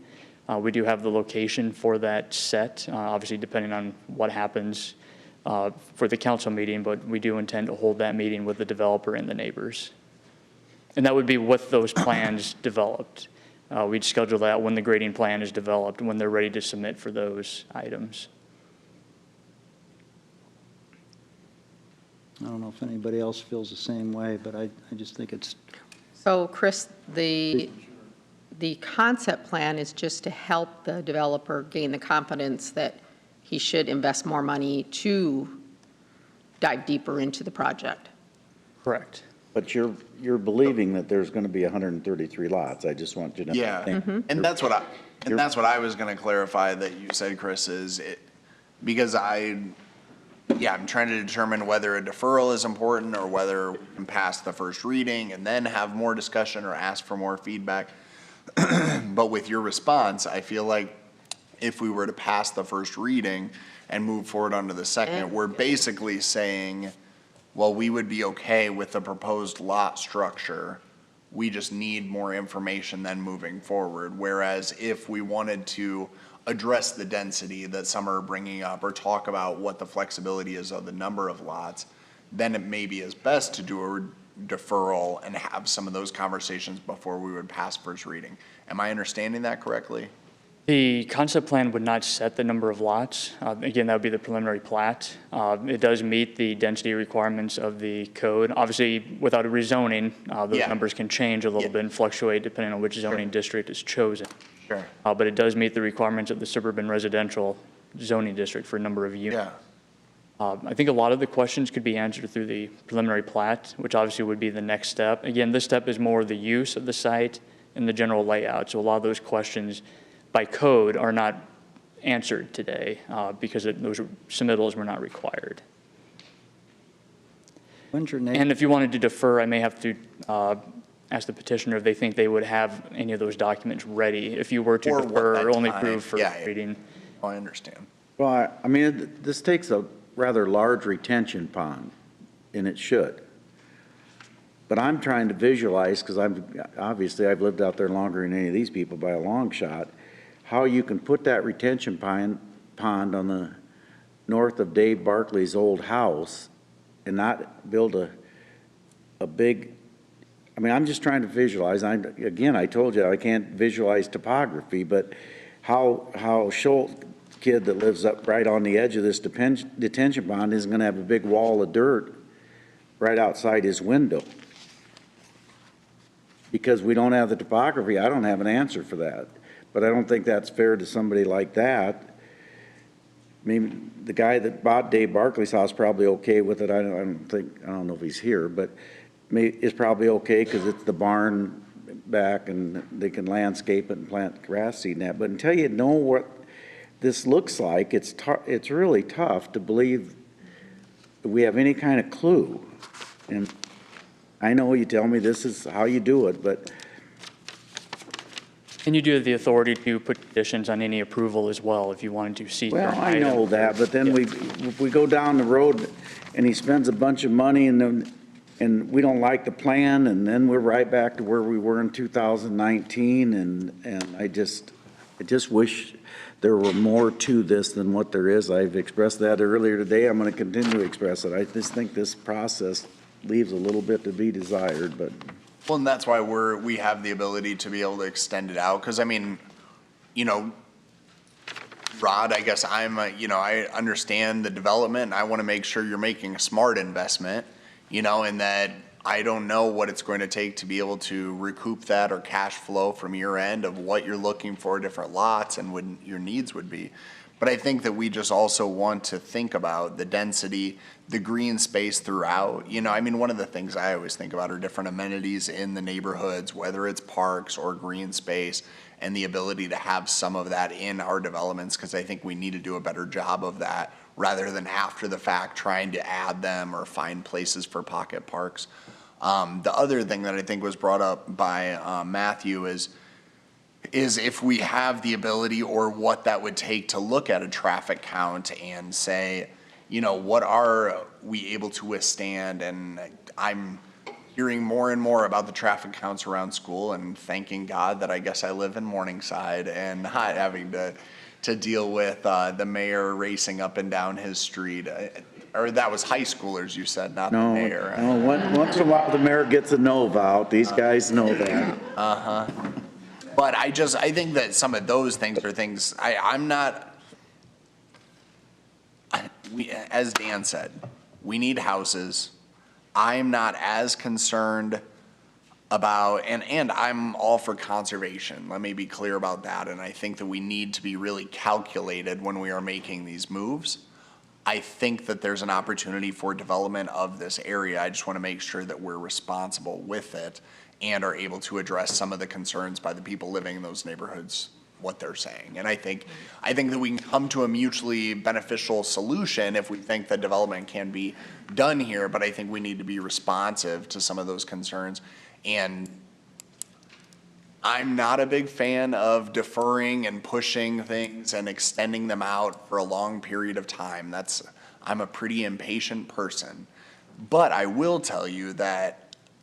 We do have the location for that set, obviously depending on what happens for the council meeting, but we do intend to hold that meeting with the developer and the neighbors. And that would be with those plans developed. We'd schedule that when the grading plan is developed, when they're ready to submit for those items. I don't know if anybody else feels the same way, but I just think it's... So, Chris, the concept plan is just to help the developer gain the confidence that he should invest more money to dive deeper into the project. Correct. But you're believing that there's going to be 133 lots. I just want you to know. Yeah, and that's what I was going to clarify that you said, Chris, is it because I'm trying to determine whether a deferral is important or whether we can pass the first reading and then have more discussion or ask for more feedback. But with your response, I feel like if we were to pass the first reading and move forward onto the second, we're basically saying, well, we would be okay with the proposed lot structure. We just need more information then moving forward. Whereas if we wanted to address the density that some are bringing up or talk about what the flexibility is of the number of lots, then it maybe is best to do deferral and have some of those conversations before we would pass first reading. Am I understanding that correctly? The concept plan would not set the number of lots. Again, that would be the preliminary plat. It does meet the density requirements of the code. Obviously, without a rezoning, those numbers can change a little bit and fluctuate depending on which zoning district is chosen. Sure. But it does meet the requirements of the suburban residential zoning district for a number of units. I think a lot of the questions could be answered through the preliminary plat, which obviously would be the next step. Again, this step is more the use of the site and the general layout. So a lot of those questions by code are not answered today because those submittals were not required. When's your name? And if you wanted to defer, I may have to ask the petitioner if they think they would have any of those documents ready if you were to Or defer what or only time. approve for Yeah, reading. Oh, I understand. Well, I mean, this takes a rather large retention pond, and it should. But I'm trying to visualize, because obviously I've lived out there longer than any of these people by a long shot, how you can put that retention pond on the north of Dave Barkley's old house and not build a big, I mean, I'm just trying to visualize. Again, I told you I can't visualize topography, but how Schultz kid that lives up right on the edge of this detention pond isn't going to have a big wall of dirt right outside his window. Because we don't have the topography, I don't have an answer for that. But I don't think that's fair to somebody like that. I mean, the guy that bought Dave Barkley's house probably okay with it. I don't know if he's here, but is probably okay because it's the barn back and they can landscape it and plant grass seed in that. But until you know what this looks like, it's really tough to believe that we have any kind of clue. And I know you tell me this is how you do it, but. And you do have the authority to put conditions on any approval as well if you wanted to see. Well, I know that, but then we go down the road and he spends a bunch of money and we don't like the plan, and then we're right back to where we were in 2019, and I just wish there were more to this than what there is. I've expressed that earlier today. I'm going to continue to express it. I just think this process leaves a little bit to be desired, but. Well, and that's why we have the ability to be able to extend it out. Because I mean, you know, Rod, I guess I understand the development and I want to make sure you're making a smart investment, you know, and that I don't know what it's going to take to be able to recoup that or cash flow from your end of what you're looking for, different lots and what your needs would be. But I think that we just also want to think about the density, the green space throughout. You know, I mean, one of the things I always think about are different amenities in the neighborhoods, whether it's parks or green space, and the ability to have some of that in our developments, because I think we need to do a better job of that rather than after the fact trying to add them or find places for pocket parks. The other thing that I think was brought up by Matthew is if we have the ability or what that would take to look at a traffic count and say, you know, what are we able to withstand? And I'm hearing more and more about the traffic counts around school and thanking God that I guess I live in Morningside and not having to deal with the mayor racing up and down his street. Or that was high schoolers, you said, not the mayor. No, once in a while the mayor gets a no out. These guys know that. Uh-huh. But I think that some of those things are things, as Dan said, we need houses. I'm not as concerned about, and I'm all for conservation. Let me be clear about that. And I think that we need to be really calculated when we are making these moves. I think that there's an opportunity for development of this area. I just want to make sure that we're responsible with it and are able to address some of the concerns by the people living in those neighborhoods, what they're saying. And I think that we can come to a mutually beneficial solution if we think that development can be done here, but I think we need to be responsive to some of those concerns. And I'm not a big fan of deferring and pushing things and extending them out for a long period of time. I'm a pretty impatient person. But I will tell you that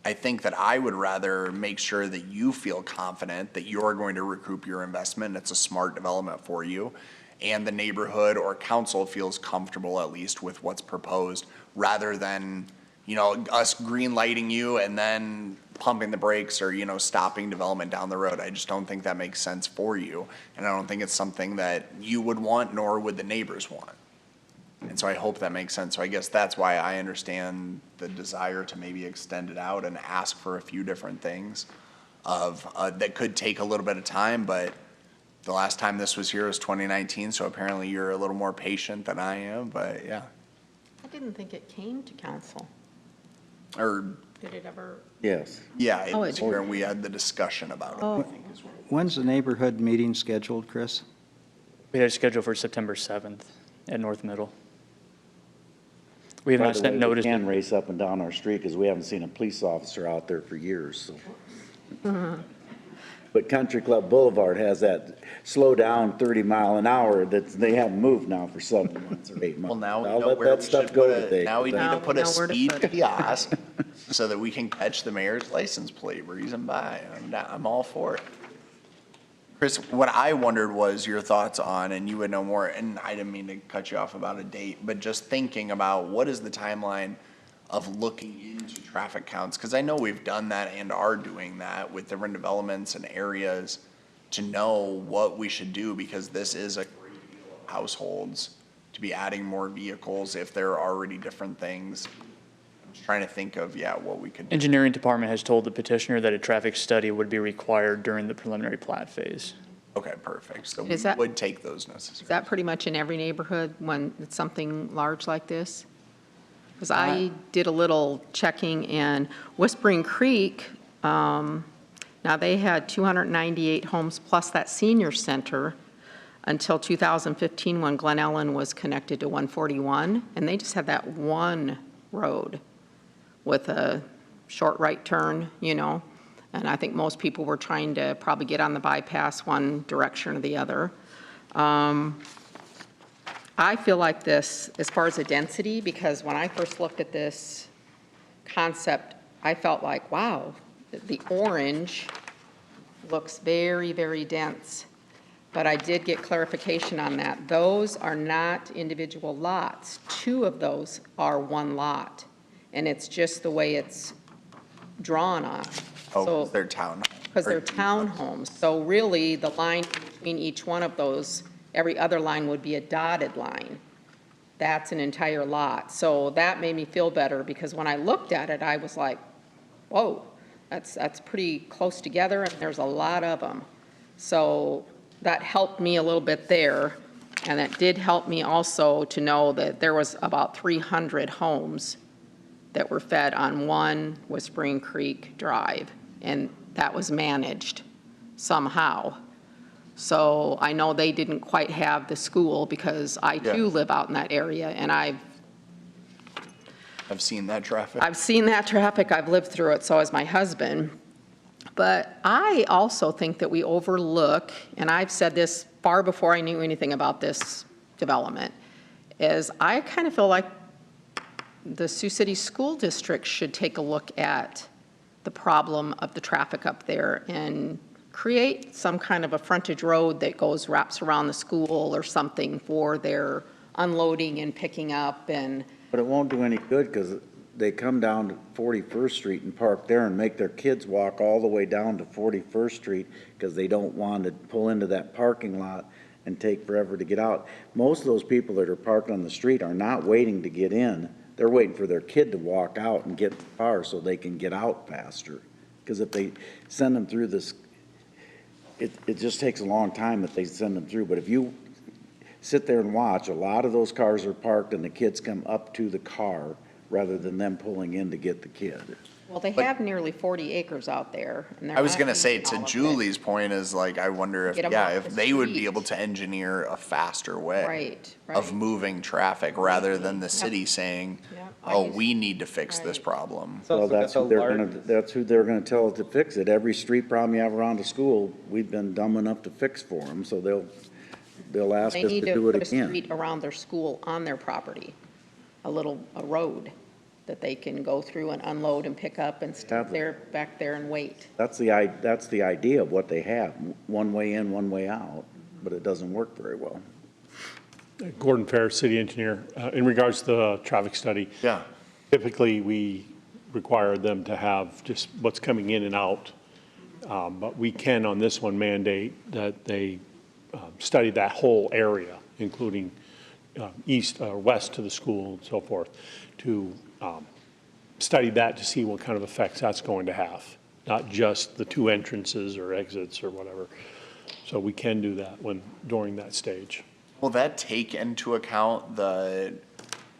I think that I would rather make sure that you feel confident that you're going to recoup your investment and it's a smart development for you, and the neighborhood or council feels comfortable at least with what's proposed, rather than, us green lighting you and then pumping the brakes or, stopping development down the road. I just don't think that makes sense for you. And I don't think it's something that you would want, nor would the neighbors want. And so I hope that makes sense. So I guess that's why I understand the desire to maybe extend it out and ask for a few different things that could take a little bit of time, but the last time this was here was 2019, so apparently you're a little more patient than I am, but yeah. I didn't think it came to council. Or, Did it ever? Yes. yeah, it Oh, was it- where we had the discussion about it, I think is what. When's the neighborhood meeting scheduled, Chris? We had it scheduled for September 7th at North Middle. We have By not the sent way, notice. we can race up and down our street because we haven't seen a police officer out there for years, so. But Country Club Boulevard has that slow down 30-mile-an-hour that they haven't moved now for 7 months or 8 months. Well, now we I'll know let where that we stuff should go put today. now we need Now to we put a know where to speed put it. kiosk so that we can catch the mayor's license plate breezing by. I'm all for it. Chris, what I wondered was your thoughts on, and you would know more, and I didn't mean to cut you off about a date, but just thinking about what is the timeline of looking into traffic counts? Because I know we've done that and are doing that with different developments and areas to know what we should do, because this is a great deal of households to be adding more vehicles if there are already different things. I'm just trying to think of, what we could do. Engineering department has told the petitioner that a traffic study would be required during the preliminary plat phase. Okay, perfect. So we Is that- would take those Is necessary. that pretty much in every neighborhood when it's something large like this? Because I did a little checking, and Whispering Creek, now they had 298 homes plus that senior center until 2015 when Glen Ellen was connected to 141, and they just had that one road with a short right turn, and I think most people were trying to probably get on the bypass one direction or the other. I feel like this, as far as the density, because when I first looked at this concept, I felt like, wow, the orange looks very, very dense. But I did get clarification on that. Those are not individual lots. 2 of those are one lot. And it's just the way it's drawn on. Oh, So- 'cause they're town. Because they're townhomes. So really, the line between each one of those, every other line would be a dotted line. That's an entire lot. So that made me feel better, because when I looked at it, I was like, whoa, that's pretty close together, and there's a lot of them. So that helped me a little bit there. And it did help me also to know that there was about 300 homes that were fed on one Whispering Creek Drive, and that was managed somehow. So I know they didn't quite have the school, because I too live out in that area, and I've seen that traffic. I've seen that traffic, I've lived through it, so has my husband. But I also think that we overlook, and I've said this far before I knew anything about this development, is I kind of feel like the Sioux City School District should take a look at the problem of the traffic up there and create some kind of a frontage road that wraps around the school or something for their unloading and picking up and. But it won't do any good because they come down to 41st Street and park there and make their kids walk all the way down to 41st Street because they don't want to pull into that parking lot and take forever to get out. Most of those people that are parked on the street are not waiting to get in. They're waiting for their kid to walk out and get in the car so they can get out faster. Because if they send them through this, it just takes a long time that they send them through. But if you sit there and watch, a lot of those cars are parked and the kids come up to the car rather than them pulling in to get the kid. Well, they have nearly 40 acres out there. And they're I was not gonna say, using to all of it. Julie's point is like, I wonder if, Get 'em off if the they would be street. able to engineer a faster way Right, of right. moving traffic rather than the city saying, Yep. oh, we need to fix this problem. Well, that's who they're gonna tell to fix it. Every street problem you have around a school, we've been dumb enough to fix for them, so they'll ask They us need to to do it put a again. street around their school on their property, a road that they can go through and unload and pick up and stand there, back there and wait. That's the idea of what they have, one way in, one way out, but it doesn't work very well. Gordon Fair, city engineer. In regards to the traffic study. Yeah. Typically, we require them to have just what's coming in and out. But we can, on this one, mandate that they study that whole area, including east or west to the school and so forth, to study that to see what kind of effects that's going to have, not just the two entrances or exits or whatever. So we can do that during that stage. Will that take into account well,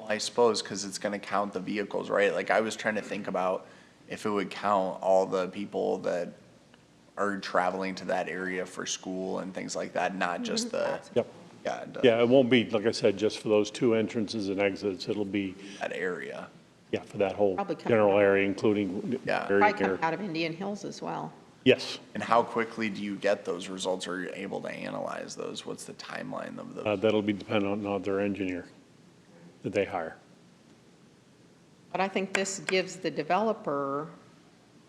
I suppose, because it's going to count the vehicles, right? Like I was trying to think about if it would count all the people that are traveling to that area for school and things like that, not just the. Yep. Yeah, it does. Yeah, it won't be, like I said, just for those two entrances and exits. It'll be, That area. yeah, for that whole Probably come general out. area, including Yeah. area Probably here. come out of Indian Hills as well. Yes, And how quickly do you get those results, or are you able to analyze those? What's the timeline of those? that'll be dependent on their engineer that they hire. But I think this gives the developer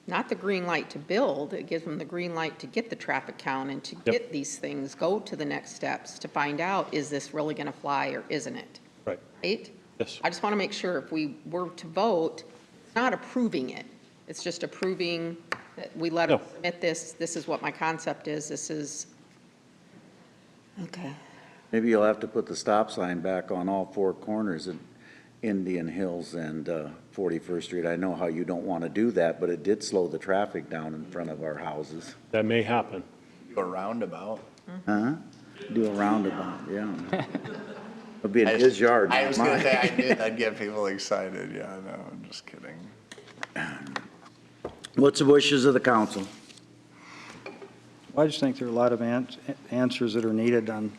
not the green light to build, it gives them the green light to get the traffic count and to get these things, go to the next steps to find out, is this really going to fly or isn't it? Right. Right? Yes. I just want to make sure if we were to vote, it's not approving it. It's just approving that we let them submit this. This is what my concept is. This is, okay. Maybe you'll have to put the stop sign back on all four corners in Indian Hills and 41st Street. I know how you don't want to do that, but it did slow the traffic down in front of our houses. That may happen. Do a roundabout. Huh? Do a roundabout, yeah. It'll be in his yard, I not was going to mine. say, I knew that'd get people excited. Yeah, no, I'm just kidding. What's the wishes of the council? Well, I just think there are a lot of answers that are needed on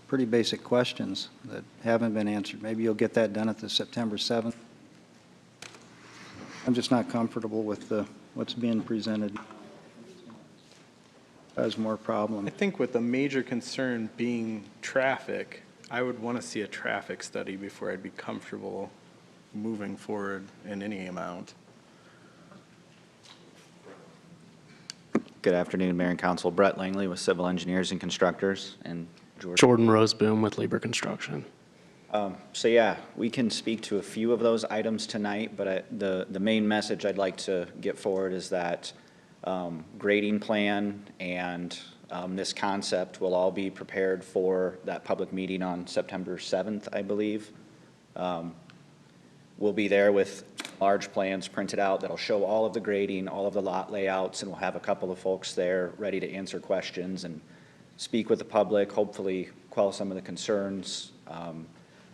pretty basic questions that haven't been answered. Maybe you'll get that done at the September 7th. I'm just not comfortable with what's being presented. There's more problem. I think with the major concern being traffic, I would want to see a traffic study before I'd be comfortable moving forward in any amount. Good afternoon, Mayor and Council. Brett Langley with Civil Engineers and Constructors, and Jordan Roseboom with Lieber Construction. So yeah, we can speak to a few of those items tonight, but the main message I'd like to get forward is that grading plan and this concept will all be prepared for that public meeting on September 7th, I believe. We'll be there with large plans printed out that'll show all of the grading, all of the lot layouts, and we'll have a couple of folks there ready to answer questions and speak with the public, hopefully quell some of the concerns.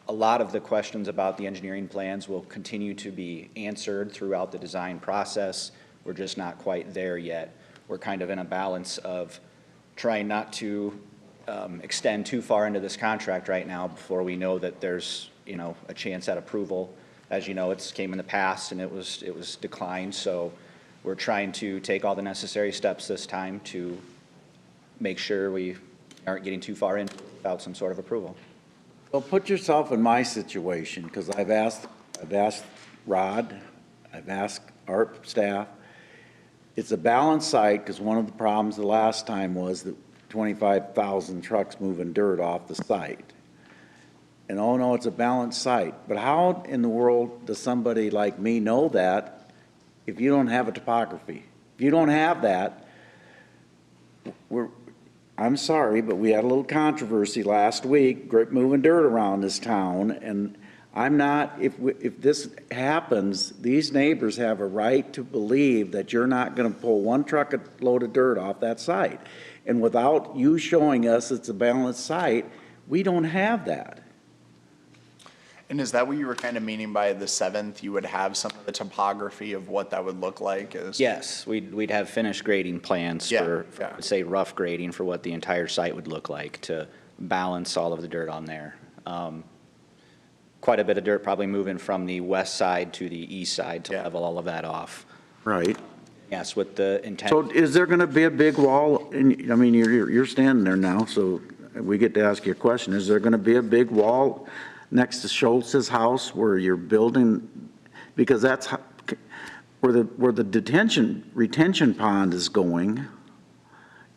A lot of the questions about the engineering plans will continue to be answered throughout the design process. We're just not quite there yet. We're kind of in a balance of trying not to extend too far into this contract right now before we know that there's, a chance at approval. As you know, it's came in the past and it was declined, so we're trying to take all the necessary steps this time to make sure we aren't getting too far in without some sort of approval. Well, put yourself in my situation, because I've asked Rod, I've asked our staff. It's a balanced site, because one of the problems the last time was that 25,000 trucks moving dirt off the site. And oh no, it's a balanced site. But how in the world does somebody like me know that if you don't have a topography? If you don't have that, I'm sorry, but we had a little controversy last week, moving dirt around this town, and I'm not, if this happens, these neighbors have a right to believe that you're not gonna pull one truck load of dirt off that site. And without you showing us it's a balanced site, we don't have that. And is that what you were kind of meaning by the 7th? You would have some of the topography of what that would look like? Yes, we'd have finished grading plans for, say, rough grading for what the entire site would look like to balance all of the dirt on there. Quite a bit of dirt probably moving from the west side to the east side to level all of that off. Right. Yes, with the intent. So is there gonna be a big wall, you're standing there now, so we get to ask you a question. Is there gonna be a big wall next to Schultz's house where you're building, because that's where the retention pond is going?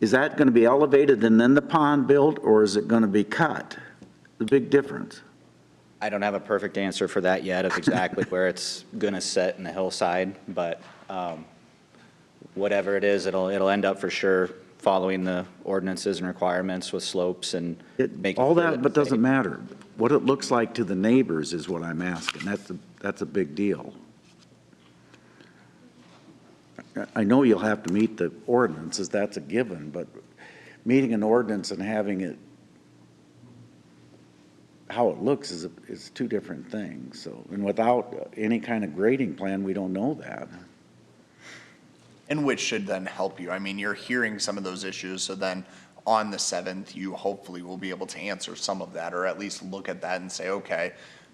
Is that going to be elevated and then the pond built, or is it going to be cut? The big difference. I don't have a perfect answer for that yet of exactly where it's gonna sit in the hillside, but whatever it is, it'll end up for sure following the ordinances and requirements with slopes and making. All sure that, but doesn't safe. matter. What it looks like to the neighbors is what I'm asking. That's a big deal. I know you'll have to meet the ordinances, that's a given, but meeting an ordinance and having it, how it looks is two different things. So, and without any kind of grading plan, we don't know that. And which should then help you. I mean, you're hearing some of those issues, so then on the 7th, you hopefully will be able to answer some of that, or at least look at that and say, okay,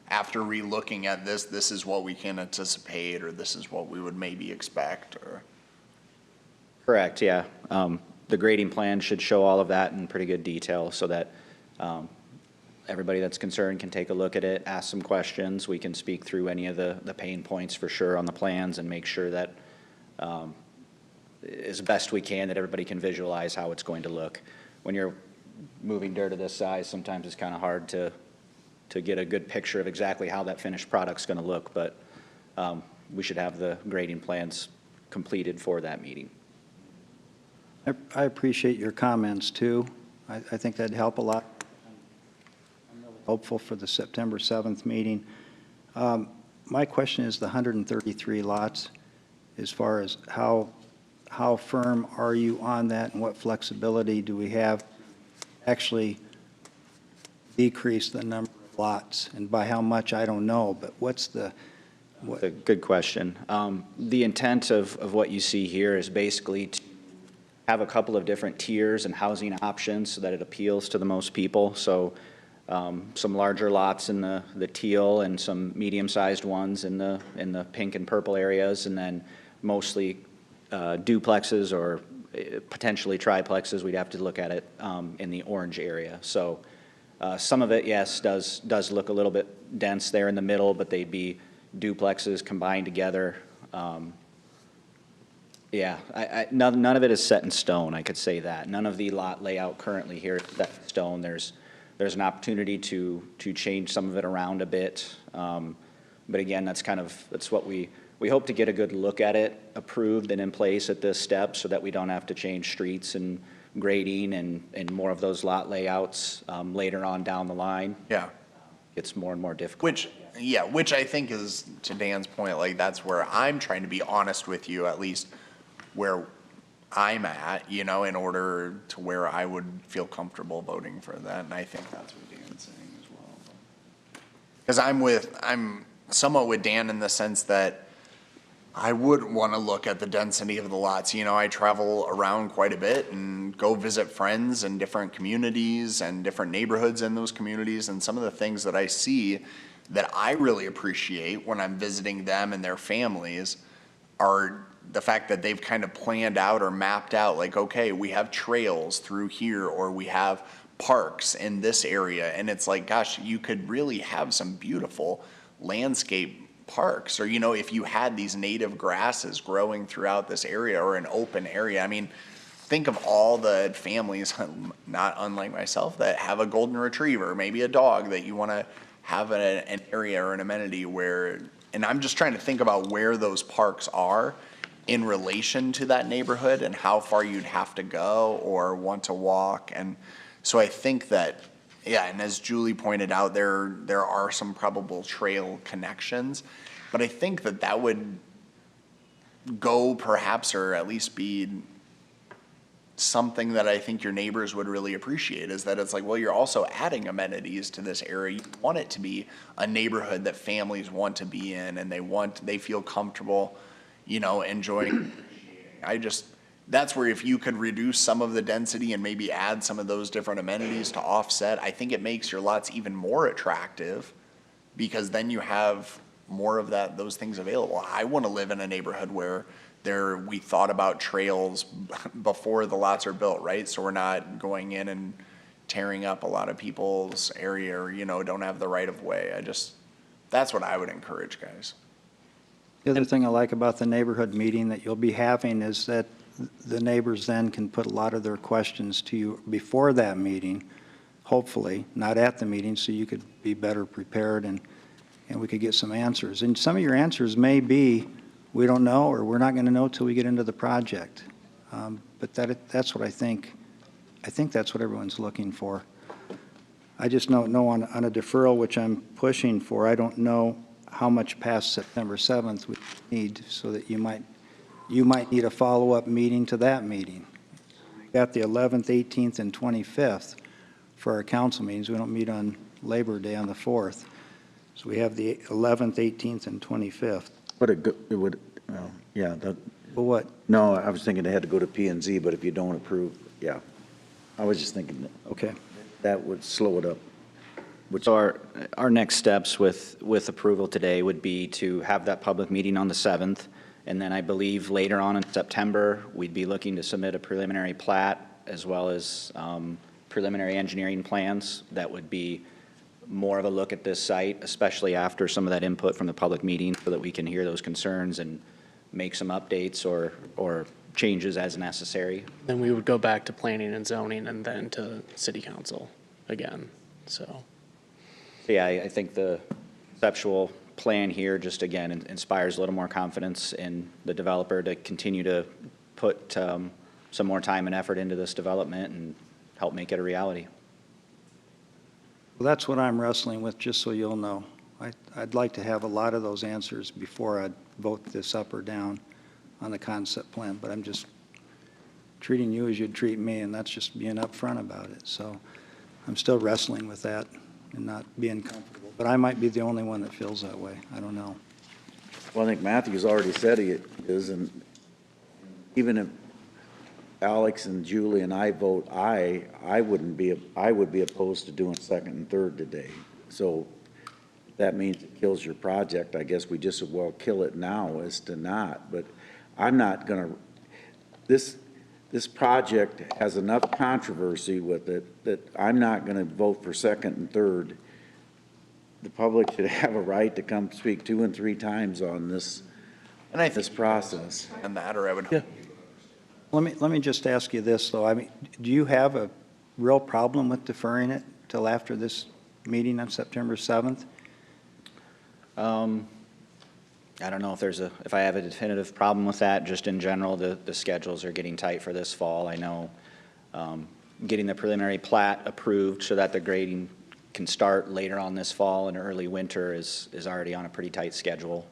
after re-looking at this, this is what we can anticipate, or this is what we would maybe expect, or. Correct, yeah. The grading plan should show all of that in pretty good detail so that everybody that's concerned can take a look at it, ask some questions. We can speak through any of the pain points for sure on the plans and make sure that as best we can, that everybody can visualize how it's going to look. When you're moving dirt of this size, sometimes it's kind of hard to get a good picture of exactly how that finished product's going to look, but we should have the grading plans completed for that meeting. I appreciate your comments, too. I think that'd help a lot. I'm really hopeful for the September 7th meeting. My question is the 133 lots, as far as how firm are you on that, and what flexibility do we have actually decrease the number of lots? And by how much, I don't know, but what's the... That's a good question. The intent of what you see here is basically to have a couple of different tiers and housing options so that it appeals to the most people. So some larger lots in the teal and some medium-sized ones in the pink and purple areas, and then mostly duplexes or potentially triplexes. We'd have to look at it in the orange area. So some of it, yes, does look a little bit dense there in the middle, but they'd be duplexes combined together. Yeah, none of it is set in stone, I could say that. None of the lot layout currently here is set in stone. There's an opportunity to change some of it around a bit. But again, that's what we hope to get a good look at it approved and in place at this step so that we don't have to change streets and grading and more of those lot layouts later on down the line. Yeah. It's more and more difficult. Which I think is, to Dan's point, like that's where I'm trying to be honest with you, at least where I'm at, in order to where I would feel comfortable voting for that. And I think that's what Dan's saying as well. Because I'm somewhat with Dan in the sense that I would want to look at the density of the lots. I travel around quite a bit and go visit friends in different communities and different neighborhoods in those communities. And some of the things that I see that I really appreciate when I'm visiting them and their families are the fact that they've kind of planned out or mapped out, like, okay, we have trails through here, or we have parks in this area. And it's like, gosh, you could really have some beautiful landscape parks, or, if you had these native grasses growing throughout this area or an open area. I mean, think of all the families, not unlike myself, that have a golden retriever, maybe a dog that you want to have an area or an amenity where, and I'm just trying to think about where those parks are in relation to that neighborhood and how far you'd have to go or want to walk. And so I think that, yeah, and as Julie pointed out, there are some probable trail connections, but I think that would go perhaps, or at least be something that I think your neighbors would really appreciate, is that it's like, well, you're also adding amenities to this area. You want it to be a neighborhood that families want to be in, and they feel comfortable, enjoying. That's where if you could reduce some of the density and maybe add some of those different amenities to offset, I think it makes your lots even more attractive, because then you have more of those things available. I want to live in a neighborhood where we thought about trails before the lots are built, right? So we're not going in and tearing up a lot of people's area, or, don't have the right of way. That's what I would encourage, guys. The other thing I like about the neighborhood meeting that you'll be having is that the neighbors then can put a lot of their questions to you before that meeting, hopefully, not at the meeting, so you could be better prepared and we could get some answers. And some of your answers may be, we don't know, or we're not going to know till we get into the project. But that's what I think that's what everyone's looking for. I just don't know on a deferral, which I'm pushing for, I don't know how much past September 7th we need, so that you might need a follow-up meeting to that meeting. We got the 11th, 18th, and 25th for our council meetings. We don't meet on Labor Day on the 4th. So we have the 11th, 18th, and 25th. But it would, yeah. Well, what? No, I was thinking they had to go to P and Z, but if you don't approve, yeah. I was just thinking okay, that would slow it up. So our next steps with approval today would be to have that public meeting on the 7th, and then I believe later on in September, we'd be looking to submit a preliminary plat as well as preliminary engineering plans that would be more of a look at this site, especially after some of that input from the public meeting, so that we can hear those concerns and make some updates or changes as necessary. Then we would go back to planning and zoning and then to city council again, so. Yeah, I think the conceptual plan here just, again, inspires a little more confidence in the developer to continue to put some more time and effort into this development and help make it a reality. Well, that's what I'm wrestling with, just so you'll know. I'd like to have a lot of those answers before I'd vote this up or down on the concept plan, but I'm just treating you as you'd treat me, and that's just being upfront about it. So I'm still wrestling with that and not being comfortable. But I might be the only one that feels that way. I don't know. Well, I think Matthew's already said he is, and even if Alex and Julie and I vote aye, I would be opposed to doing second and third today. So that means it kills your project. I guess we just as well kill it now as to not. But I'm not gonna, this project has enough controversy with it that I'm not gonna vote for second and third. The public should have a right to come speak 2 and 3 times on this, And I think this process. and that, or I would. Yeah. Let me just ask you this, though. I mean, do you have a real problem with deferring it till after this meeting on September 7th? I don't know if I have a definitive problem with that. Just in general, the schedules are getting tight for this fall. I know getting the preliminary plat approved so that the grading can start later on this fall and early winter is already on a pretty tight schedule.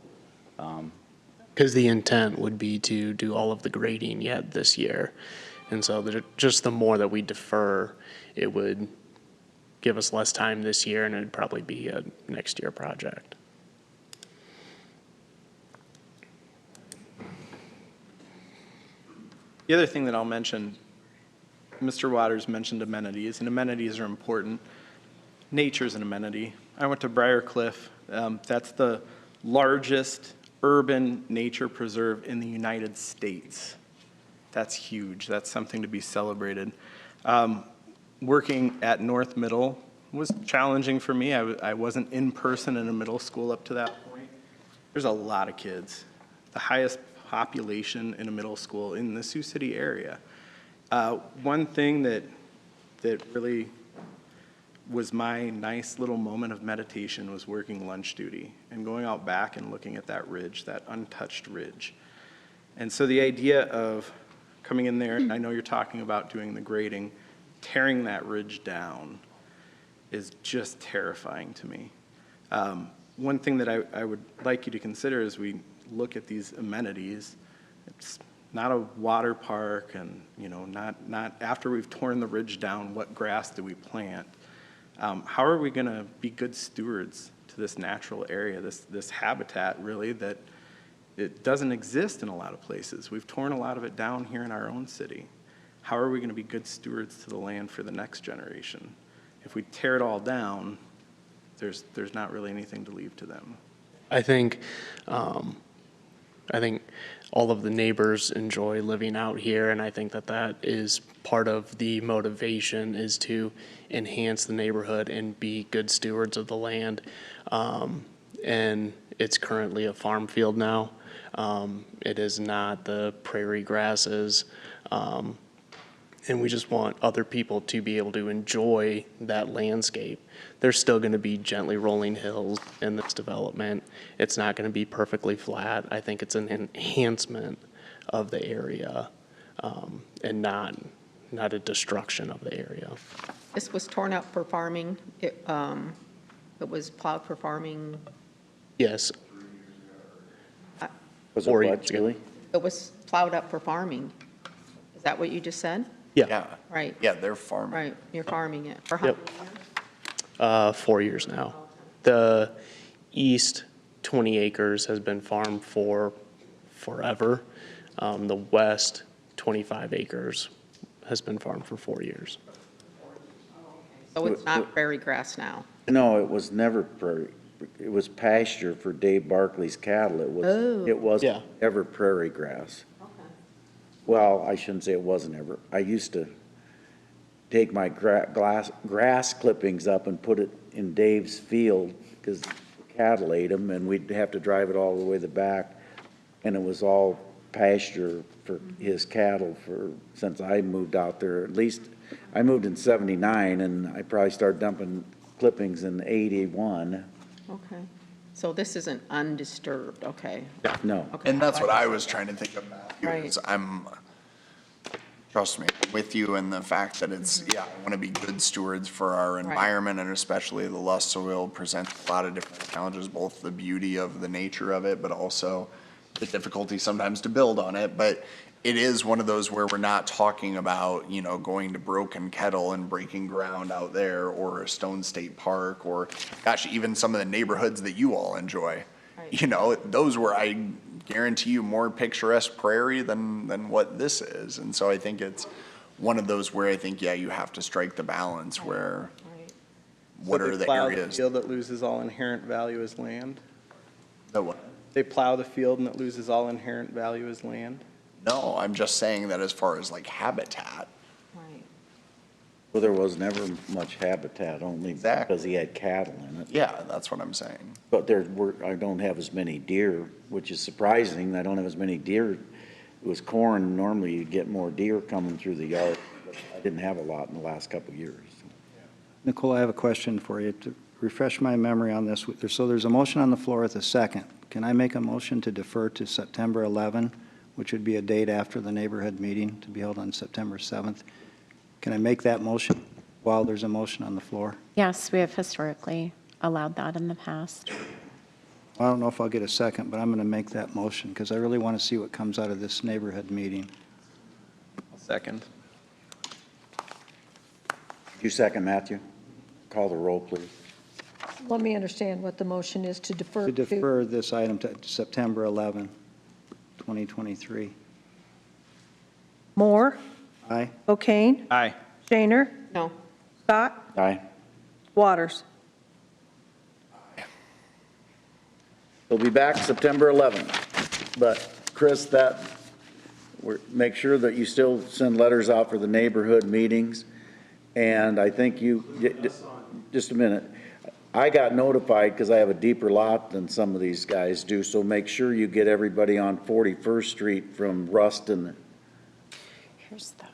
Because the intent would be to do all of the grading yet this year. And so just the more that we defer, it would give us less time this year, and it'd probably be a next year project. The other thing that I'll mention, Mr. Waters mentioned amenities, and amenities are important. Nature's an amenity. I went to Briarcliff. That's the largest urban nature preserve in the United States. That's huge. That's something to be celebrated. Working at North Middle was challenging for me. I wasn't in person in a middle school up to that point. There's a lot of kids. The highest population in a middle school in the Sioux City area. One thing that really was my nice little moment of meditation was working lunch duty and going out back and looking at that ridge, that untouched ridge. And so the idea of coming in there, and I know you're talking about doing the grading, tearing that ridge down is just terrifying to me. One thing that I would like you to consider as we look at these amenities, it's not a water park, and not after we've torn the ridge down, what grass do we plant? How are we going to be good stewards to this natural area, this habitat really that it doesn't exist in a lot of places? We've torn a lot of it down here in our own city. How are we going to be good stewards to the land for the next generation? If we tear it all down, there's not really anything to leave to them. I think all of the neighbors enjoy living out here, and I think that is part of the motivation, is to enhance the neighborhood and be good stewards of the land. And it's currently a farm field now. It is not the prairie grasses. and we just want other people to be able to enjoy that landscape. There's still going to be gently rolling hills in this development. It's not going to be perfectly flat. I think it's an enhancement of the area, and not a destruction of the area. This was torn up for farming. It was plowed for farming. Yes. Was it 4 what, years ago. Julie? It was plowed up for farming. Is that what you just said? Yeah. Right. Yeah, they're farming. Right, you're farming it. For how Yep. many years? 4 years now. The east 20 acres has been farmed for forever. The west 25 acres has been farmed for 4 years. So it's not prairie grass now? No, it was never prairie. It was pasture for Dave Barkley's cattle. It was Yeah. ever prairie grass. Well, I shouldn't say it wasn't ever. I used to take my grass clippings up and put it in Dave's field because cattle ate them, and we'd have to drive it all the way to the back. And it was all pasture for his cattle since I moved out there. At least I moved in '79, and I probably started dumping clippings in '81. Okay. So this isn't undisturbed, okay? No. Okay. And that's what I was trying to think of, Matthew, Right. is trust me, with you in the fact that it's, I want to be good stewards for our environment, and especially the loess soil presents a lot of different challenges, both the beauty of the nature of it, but also the difficulty sometimes to build on it. But it is one of those where we're not talking about, going to Broken Kettle and breaking ground out there, or a Stone State Park, or gosh, even some of the neighborhoods that you all enjoy. Those were, I guarantee you, more picturesque prairie than what this is. And so I think it's one of those where I think, you have to strike the balance where, what are the areas? Field that loses all inherent value as land? The what? They plow the field and it loses all inherent value as land? No, I'm just saying that as far as like habitat. Right. Well, there was never much habitat, only because he had cattle in it. Yeah, that's what I'm saying. But I don't have as many deer, which is surprising. I don't have as many deer. It was corn. Normally you'd get more deer coming through the yard, but I didn't have a lot in the last couple of years. Nicole, I have a question for you to refresh my memory on this. So there's a motion on the floor at the second. Can I make a motion to defer to September 11, which would be a date after the neighborhood meeting to be held on September 7th? Can I make that motion while there's a motion on the floor? Yes, we have historically allowed that in the past. I don't know if I'll get a second, but I'm going to make that motion because I really want to see what comes out of this neighborhood meeting. Second. You second, Matthew? Call the roll, please. Let me understand what the motion is to defer. To defer this item to September 11, 2023. Moore, Aye? O'Kane, Aye. Shaner, No. Scott, Aye. Waters. We'll be back September 11th. But Chris, make sure that you still send letters out for the neighborhood meetings. And I think just a minute. I got notified because I have a deeper lot than some of these guys do. So make sure you get everybody on 41st Street from Ruston. Here's the.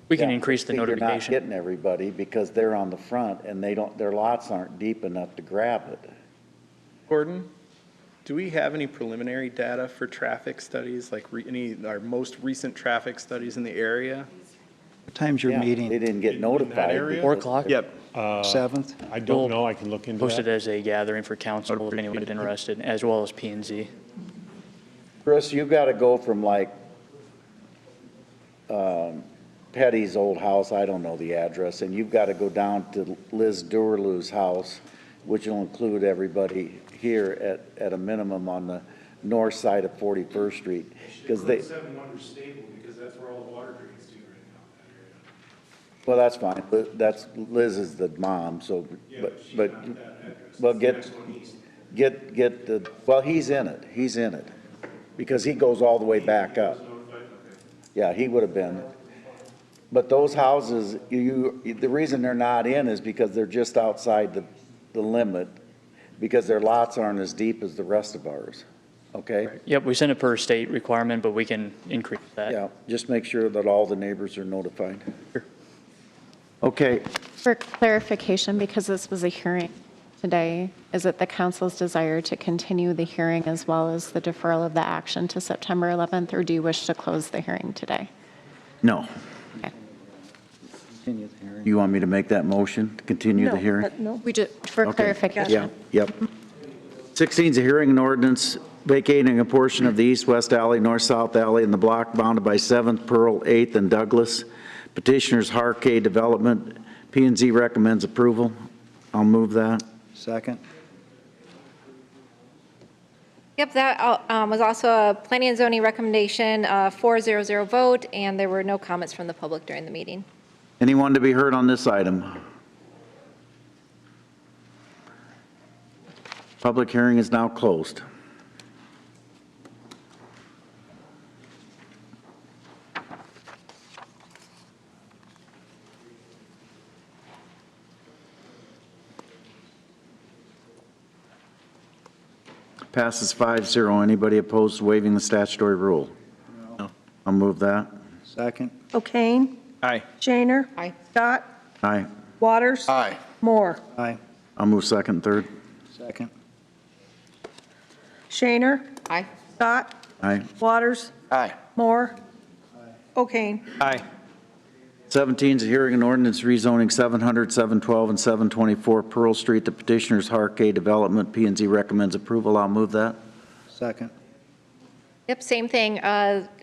We can increase the You're not notification. getting everybody because they're on the front and their lots aren't deep enough to grab it. Gordon, do we have any preliminary data for traffic studies, like our most recent traffic studies in the area? What time's your Yeah, meeting? They didn't get notified. area? 4 o'clock. Yep. 7th? I don't know, I can look into Posted that. as a gathering for council, if anyone is interested, as well as P&Z. Chris, you've got to go from like Petty's old house, I don't know the address, and you've got to go down to Liz Durlow's house, which will include everybody here at a minimum on the north side of 41st Street. Because they. 71 stable, because that's where all the water drains to right now, that area. Well, that's fine. That's Liz is the mom, so but get the, well, he's in it. He's in it because he goes all the way back up. Yeah, he would have been. But those houses, the reason they're not in is because they're just outside the limit, because their lots aren't as deep as the rest of ours. Okay? Yep, we send it per state requirement, but we can increase. that. Yeah, just make sure that all the neighbors are notified. Okay, For clarification, because this was a hearing today, is it the council's desire to continue the hearing as well as the deferral of the action to September 11th, or do you wish to close the hearing today? no. Okay. You want me to make that motion to continue the hearing? No, we just, for Okay. clarification. Yeah, yep. 16 is a hearing and ordinance vacating a portion of the east-west alley, north-south alley in the block bounded by 7th, Pearl, 8th, and Douglas. Petitioner's Harkay Development. P&Z recommends approval. I'll move that. Second. Yep, that was also a planning and zoning recommendation, 4-0-0 vote, and there were no comments from the public during the meeting. Anyone to be heard on this item? Public hearing is now closed. Passes 5-0. Anybody opposed to waiving the statutory rule? No. I'll move that. Second. O'Kane. Aye. Shaner. Aye. Scott. Aye. Waters. Aye. Moore. Aye. I'll move second and third. Second. Shaner. Aye. Scott. Aye. Waters. Aye. Moore. O'Kane. Aye. 17 is a hearing and ordinance rezoning 700, 712, and 724 Pearl Street. The petitioner's Harkay Development. P&Z recommends approval. I'll move that. Second. Yep, same thing.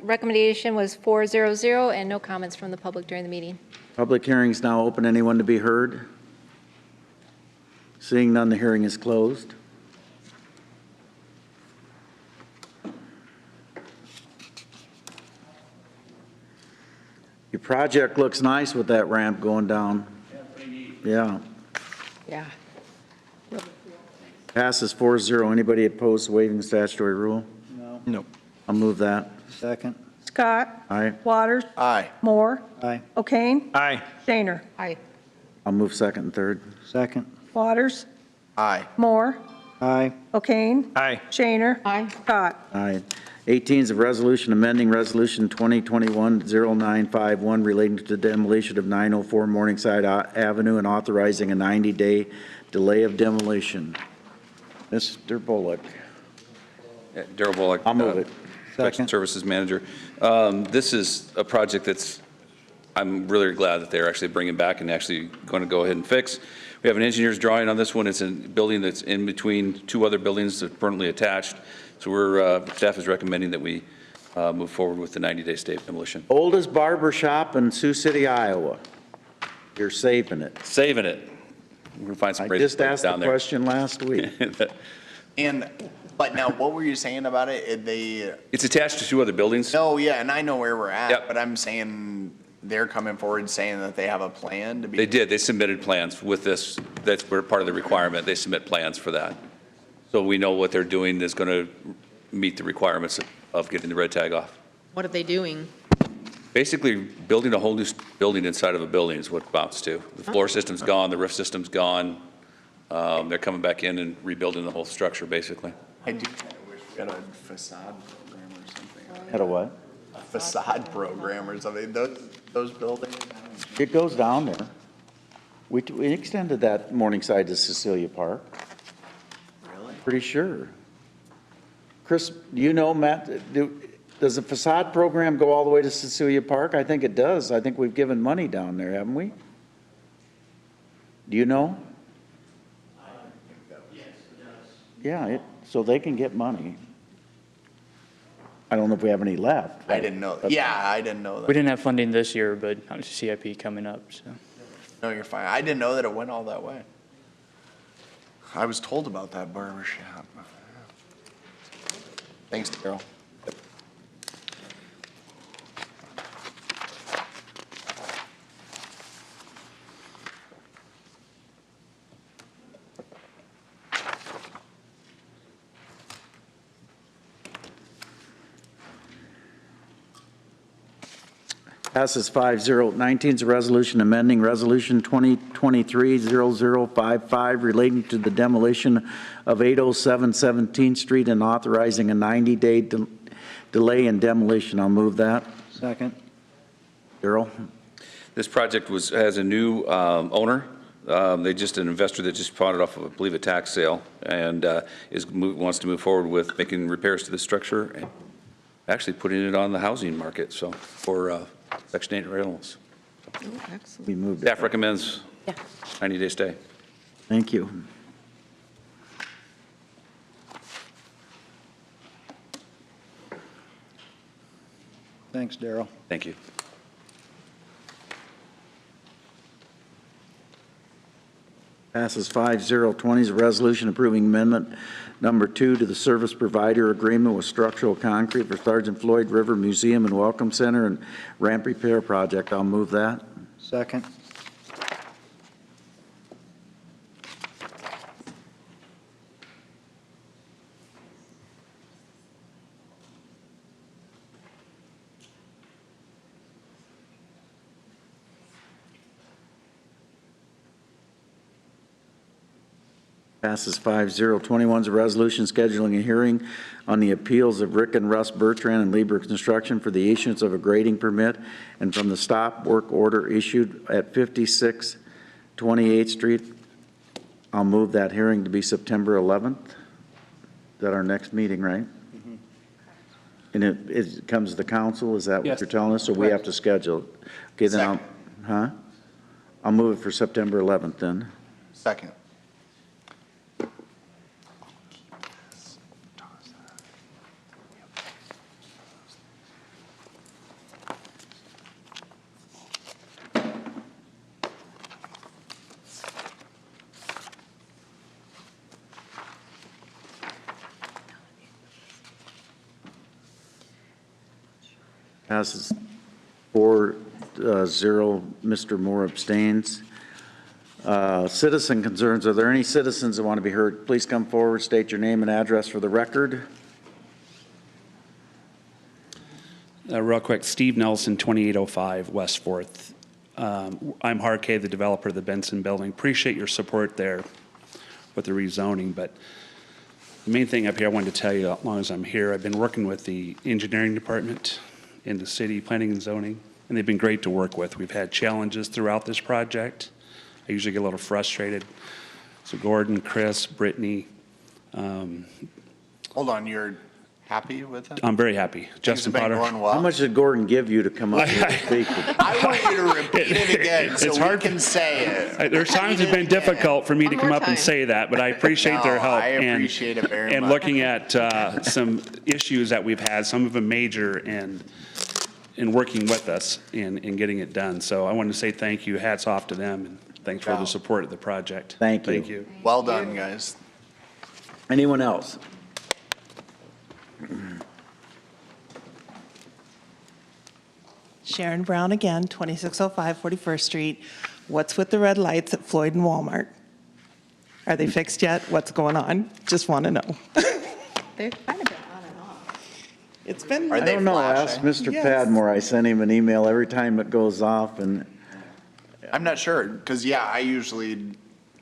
Recommendation was 4-0-0, and no comments from the public during the meeting. Public hearing is now open. Anyone to be heard? Seeing none, the hearing is closed. Your project looks nice with that ramp going down. Yeah. Yeah. Passes 4-0. Anybody opposed to waiving the statutory rule? No. Nope. I'll move that. Second. Scott. Aye. Waters. Aye. Moore. Aye. O'Kane. Aye. Shaner. Aye. I'll move second and third. Second. Waters. Aye. Moore. Aye. O'Kane. Aye. Shaner. Aye. Scott. Aye. 18 is a resolution amending Resolution 2021-0951 relating to the demolition of 904 Morningside Avenue and authorizing a 90-day delay of demolition. Mr. Bullock. Darrell Bullock. I'll move it. Production Services Manager. This is a project I'm really glad that they're actually bringing back and actually going to go ahead and fix. We have an engineer's drawing on this one. It's a building that's in between two other buildings that are permanently attached. So staff is recommending that we move forward with the 90-day state demolition. Oldest barber shop in Sioux City, Iowa. You're saving it. Saving it. We're going to find some I great just places asked the down there. question last week. But now, what were you saying about it? It's attached to two other buildings. No, yeah, and I know where we're at, Yep. but I'm saying they're coming forward saying that they have a plan to be. They did. They submitted plans with this. That's part of the requirement. They submit plans for that. So we know what they're doing is going to meet the requirements of getting the red tag off. What are they doing? Basically, building a whole new building inside of a building is what it amounts to. The floor system's gone, the roof system's gone. They're coming back in and rebuilding the whole structure, basically. I do kind of wish we had a facade program or something. Had a what? A facade program or something. Those buildings. It goes down there. We extended that Morningside to Cecilia Park. Really? Pretty sure. Chris, do you know, Matt, does the facade program go all the way to Cecilia Park? I think it does. I think we've given money down there, haven't we? Do you know? Yeah, so they can get money. I don't know if we have any left. I didn't know. Yeah, I didn't know that. We didn't have funding this year, but obviously CIP coming up, so. No, you're fine. I didn't know that it went all that way. I was told about that barber shop. Thanks, Darrell. Passes 5-0. 19 is a resolution amending Resolution 2023-0055 relating to the demolition of 807 17th Street and authorizing a 90-day delay in demolition. I'll move that. Second. Darrell? This project has a new owner. An investor that just bought it off of, I believe, a tax sale, and wants to move forward with making repairs to the structure and actually putting it on the housing market, so for Section 8 rentals. Excellent. We moved it. Staff recommends 90-day stay. Thank you. Thanks, Darrell. Thank you. Passes 5-0. Is a resolution approving amendment number 2 to the service provider agreement with structural concrete for Sergeant Floyd River Museum and Welcome Center and ramp repair project. I'll move that. Second. Passes 5-0. 21 is a resolution scheduling a hearing on the appeals of Rick and Russ Bertrand and Lieber Construction for the issuance of a grading permit and from the stop work order issued at 56 28th Street. I'll move that hearing to be September 11th. Is that our next meeting, right? Mm-hmm. And it comes to the council, is that what Yes. you're telling us? So we have to schedule it? Okay, then I'll move it for September 11th then. Second. Passes 4-0. Mr. Moore abstains. Citizen concerns. Are there any citizens that want to be heard? Please come forward, state your name and address for the record. Real quick, Steve Nelson, 2805 West 4th. I'm Harkay, the developer of the Benson Building. Appreciate your support there with the rezoning, but the main thing up here I wanted to tell you, as long as I'm here, I've been working with the engineering department in the city, planning and zoning, and they've been great to work with. We've had challenges throughout this project. I usually get a little frustrated. So Gordon, Chris, Brittany. Hold on, you're happy with it? I'm very happy. Justin Potter. How much did Gordon give you to come up here and speak? I want you to repeat it again so It's we hard. can say it. There's times it's been difficult for me to come up and say that, but I appreciate their help. I appreciate it very And much. looking at some issues that we've had, some of them major, and working with us in getting it done. So I wanted to say thank you, hats off to them, and thanks for the support of the project. Thank you. Thank you. Well done, guys. Anyone else? Sharon Brown again, 2605 41st Street. What's with the red lights at Floyd and Walmart? Are they fixed yet? What's going on? Just want to know. They've kind of been on and off. It's been. I don't know. Ask Mr. Padmore. I send him an email every time it goes off, and I'm not sure, because, I usually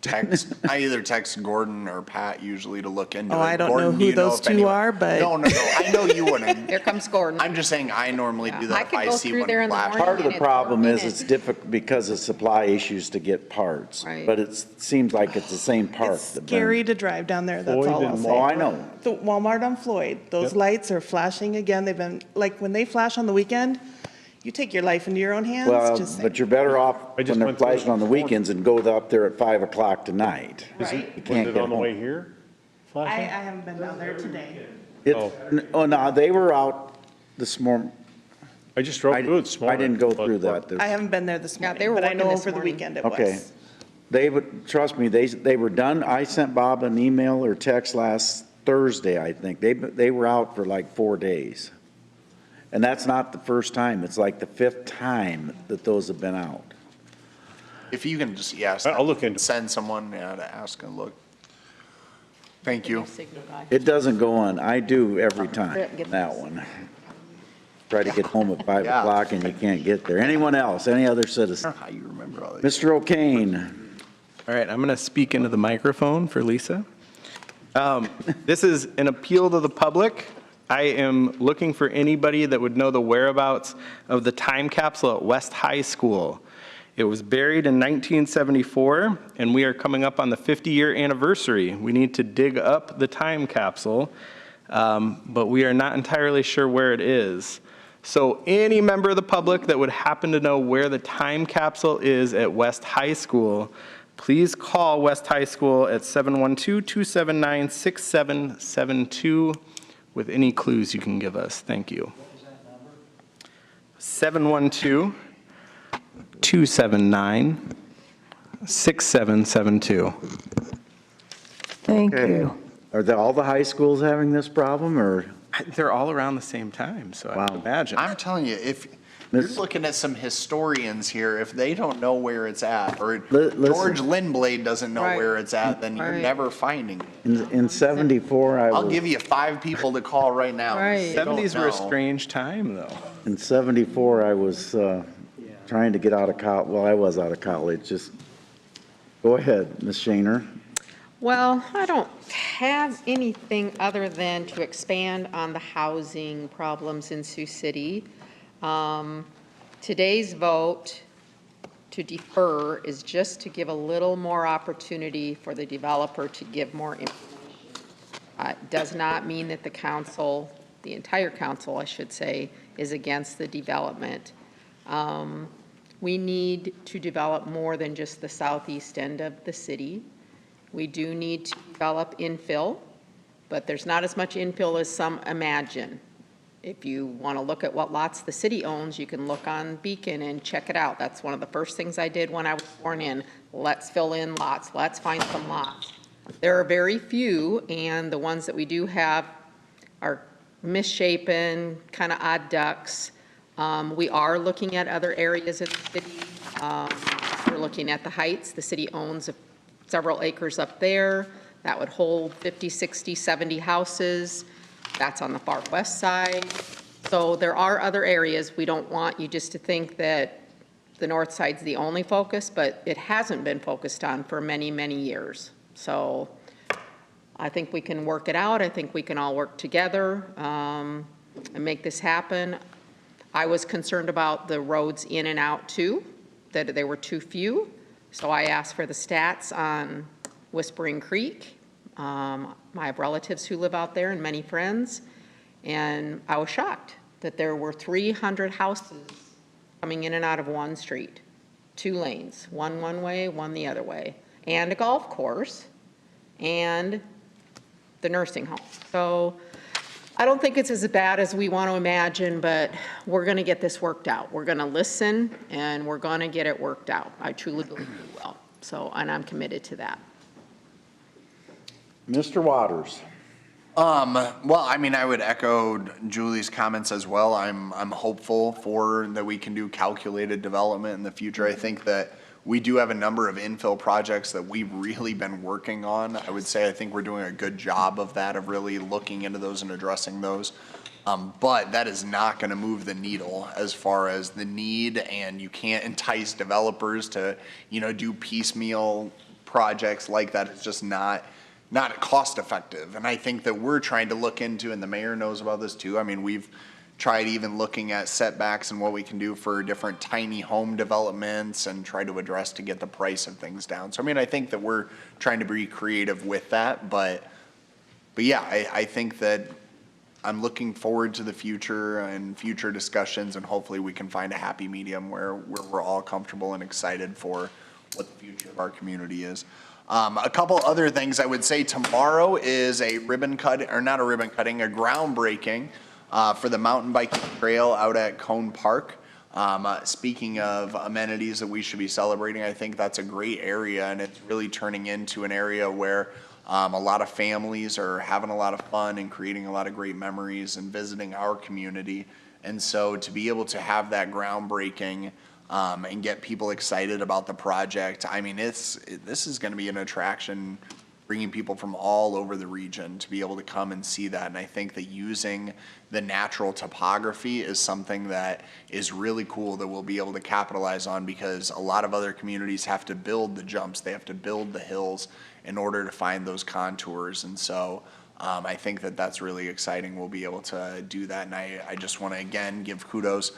text, I either text Gordon or Pat usually to look into it. I don't Gordon, know do who you know those if two anyone- are, but. No, I know you wouldn't. Here comes Gordon. I'm just saying I normally do that I if could I go see through one there in the flash. morning. part of the it's problem is working. it's difficult because of supply issues to get parts. Right. But it seems like it's the same part. It's scary to drive down there, that's all I'll say. Oh, I know. The Walmart on Floyd, those Yep. lights are flashing again. They've been, like, when they flash on the weekend, you take your life into your own hands. Well, Just saying. but you're better off when they're went through flashing on the weekends and go up there at 5 o'clock tonight. You Was can't it get on the home. way here? I Flashing? haven't been down there today. Oh, no, they were out this morning. I just drove through it this morning. I didn't go through that. I haven't been there this morning, they were but I working know this over the morning. weekend it Okay. was. They would, trust me, they were done. I sent Bob an email or text last Thursday, I think. They were out for like 4 days. And that's not the first time. It's like the 5th time that those have been out. If you can just, I'll look into send someone, to ask and look. Thank you. It doesn't go on. I do every time, that one. Try to get home at 5 o'clock and you can't get there. Anyone else? Any other citizen? How you remember all these? Mr. O'Kane. All right, I'm going to speak into the microphone for Lisa. This is an appeal to the public. I am looking for anybody that would know the whereabouts of the time capsule at West High School. It was buried in 1974, and we are coming up on the 50-year anniversary. We need to dig up the time capsule, but we are not entirely sure where it is. So any member of the public that would happen to know where the time capsule is at West High School, please call West High School at 712-279-6772 with any clues you can give us. Thank you. 712-279-6772. Thank Okay. you. Are all the high schools having this problem, or? They're all around the same time, so I would imagine. I'm telling you, if you're looking at some historians here, if they don't know where it's at, or George Lindblade doesn't know where it's at, then you're never finding it. In 74, I'll give you 5 people to call right now. Right. They don't 70s were a know. strange time, though. In 74, I was trying to get out of college. Well, I was out of college. Just go ahead, Ms. Shaner. Well, I don't have anything other than to expand on the housing problems in Sioux City. Today's vote to defer is just to give a little more opportunity for the developer to give more information. It does not mean that the council, the entire council, I should say, is against the development. We need to develop more than just the southeast end of the city. We do need to develop infill, but there's not as much infill as some imagine. If you want to look at what lots the city owns, you can look on Beacon and check it out. That's one of the first things I did when I was sworn in. Let's fill in lots. Let's find some lots. There are very few, and the ones that we do have are misshapen, kind of odd ducks. We are looking at other areas in the city. We're looking at the Heights. The city owns several acres up there. That would hold 50, 60, 70 houses. That's on the far west side. So there are other areas. We don't want you just to think that the north side's the only focus, but it hasn't been focused on for many, many years. So I think we can work it out. I think we can all work together and make this happen. I was concerned about the roads in and out too, that there were too few. So I asked for the stats on Whispering Creek. I have relatives who live out there and many friends, and I was shocked that there were 300 houses coming in and out of one street, 2 lanes, one way, one the other way, and a golf course, and the nursing home. So I don't think it's as bad as we want to imagine, but we're going to get this worked out. We're going to listen, and we're going to get it worked out. I truly believe we will. So, and I'm committed to that. Mr. Waters. Well, I mean, I would echo Julie's comments as well. I'm hopeful for that we can do calculated development in the future. I think that we do have a number of infill projects that we've really been working on. I would say I think we're doing a good job of that, of really looking into those and addressing those. But that is not going to move the needle as far as the need, and you can't entice developers to, do piecemeal projects like that. It's just not cost effective. And I think that we're trying to look into, and the mayor knows about this too. I mean, we've tried even looking at setbacks and what we can do for different tiny home developments and try to address to get the price of things down. So, I mean, I think that we're trying to be creative with that, but yeah, I think that I'm looking forward to the future and future discussions, and hopefully we can find a happy medium where we're all comfortable and excited for what the future of our community is. A couple other things I would say. Tomorrow is a ribbon cut, or not a ribbon cutting, a groundbreaking for the mountain biking trail out at Cone Park. Speaking of amenities that we should be celebrating, I think that's a great area, and it's really turning into an area where a lot of families are having a lot of fun and creating a lot of great memories and visiting our community. And so to be able to have that groundbreaking and get people excited about the project, I mean, this is going to be an attraction, bringing people from all over the region to be able to come and see that. And I think that using the natural topography is something that is really cool that we'll be able to capitalize on, because a lot of other communities have to build the jumps, they have to build the hills in order to find those contours. And so I think that that's really exciting. We'll be able to do that. And I just want to, again, give kudos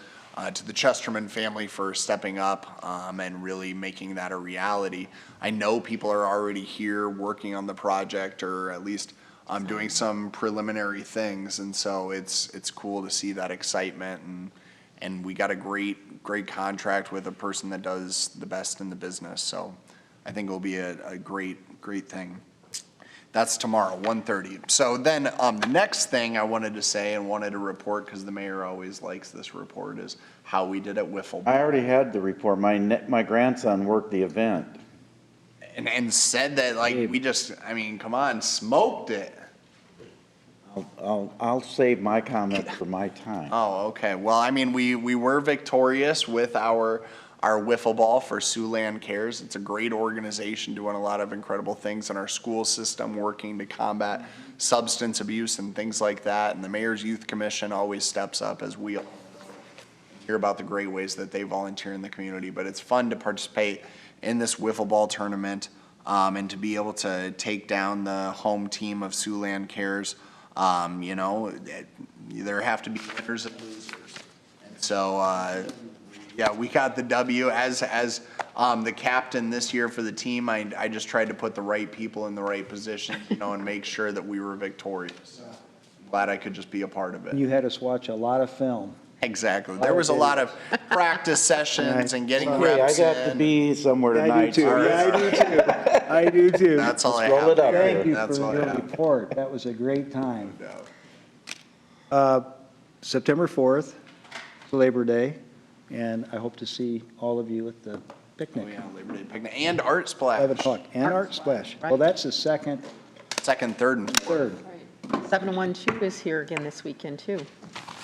to the Chesterman family for stepping up and really making that a reality. I know people are already here working on the project, or at least doing some preliminary things. And so it's cool to see that excitement. And we got a great contract with a person that does the best in the business. So I think it'll be a great thing. That's tomorrow, 1:30. So then the next thing I wanted to say and wanted to report, because the mayor always likes this report, is how we did at Wiffle Ball. I already had the report. My grandson worked the event. And said that, like, we just, I mean, come on, smoked it. I'll save my comment for my time. Oh, okay. Well, I mean, we were victorious with our Wiffle Ball for Siouxland Cares. It's a great organization doing a lot of incredible things in our school system, working to combat substance abuse and things like that. And the Mayor's Youth Commission always steps up as we hear about the great ways that they volunteer in the community. But it's fun to participate in this Wiffle Ball tournament and to be able to take down the home team of Siouxland Cares. You know, there have to be winners and losers. And so, yeah, we got the W. As the captain this year for the team, I just tried to put the right people in the right position, you know, and make sure that we were victorious. Glad I could just be a part of it. You had us watch a lot of film. Exactly. There was a lot of practice sessions and getting Okay, reps I got to be somewhere I tonight. do too. Sorry. Yeah, I do too. I do too. That's all I Roll have. it up Thank here. you Thank you for your report. That was a great time. September 4th, Labor Day, and I hope to see all of you at the picnic. Oh, yeah, Labor Day picnic and Art Splash. 5 o'clock, and Art Splash. Well, that's the second, Second, third, and third. 712 is here again this weekend, too.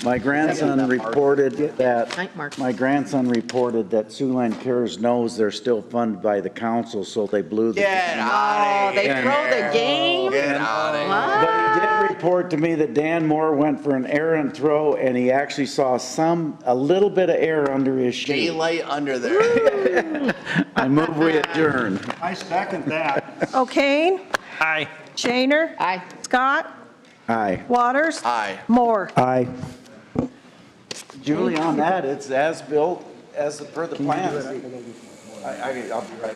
My grandson reported that, Night mark. Siouxland Cares knows they're still funded by the council, so they blew the. Get out of They here. throw the game? Get out of here. But he did report to me that Dan Moore went for an errant throw, and he actually saw a little bit of air under his shoe. Daylight under there. I move we adjourn. I second that. O'Kane? Aye. Shaner? Aye. Scott? Aye. Waters? Aye. Moore? Aye. Julie, on that, it's as built, as per the plans. I'll be right